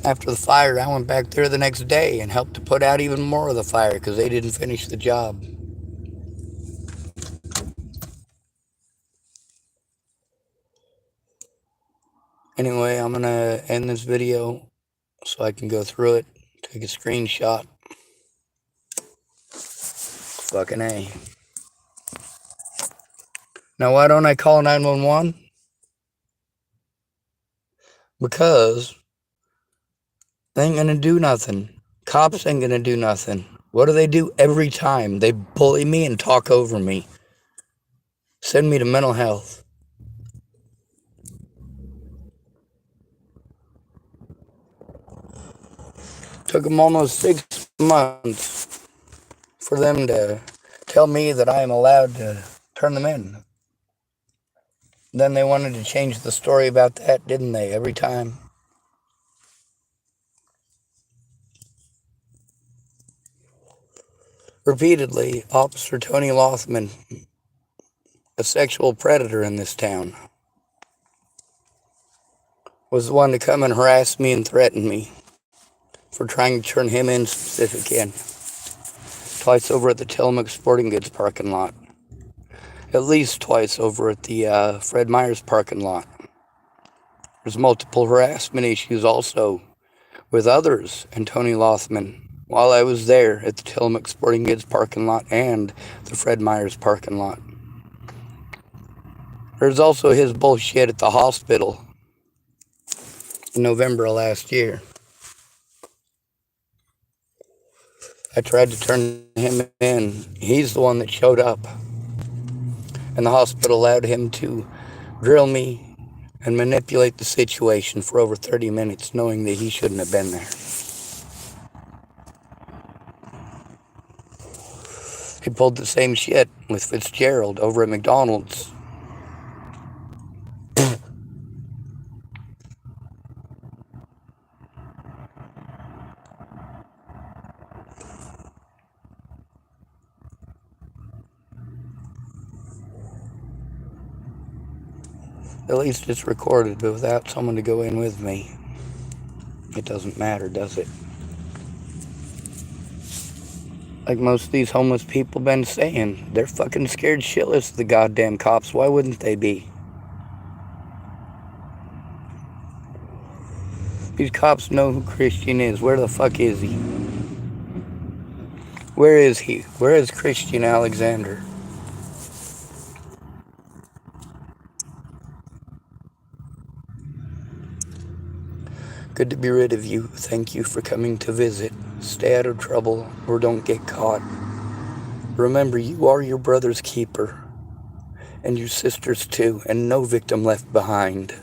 After the fire, I went back there the next day and helped to put out even more of the fire because they didn't finish the job. Anyway, I'm going to end this video so I can go through it, take a screenshot. Fucking A. Now, why don't I call 911? Because they ain't going to do nothing. Cops ain't going to do nothing. What do they do every time? They bully me and talk over me. Send me to mental health. Took them almost 6 months for them to tell me that I am allowed to turn them in. Then they wanted to change the story about that, didn't they, every time? Repeatedly, Officer Tony Lothman, a sexual predator in this town, was the one to come and harass me and threaten me for trying to turn him in specific in. Twice over at the Tillamook Sporting Goods parking lot. At least twice over at the Fred Meyer's parking lot. There's multiple harassment issues also with others and Tony Lothman while I was there at the Tillamook Sporting Goods parking lot and the Fred Meyer's parking lot. There's also his bullshit at the hospital in November of last year. I tried to turn him in. He's the one that showed up. And the hospital allowed him to drill me and manipulate the situation for over 30 minutes, knowing that he shouldn't have been there. He pulled the same shit with Fitzgerald over at McDonald's. At least it's recorded, but without someone to go in with me, it doesn't matter, does it? Like most of these homeless people been saying, they're fucking scared shitless of the goddamn cops. Why wouldn't they be? These cops know who Christian is. Where the fuck is he? Where is he? Where is Christian Alexander? Good to be rid of you. Thank you for coming to visit. Stay out of trouble or don't get caught. Remember, you are your brother's keeper. And your sister's too, and no victim left behind.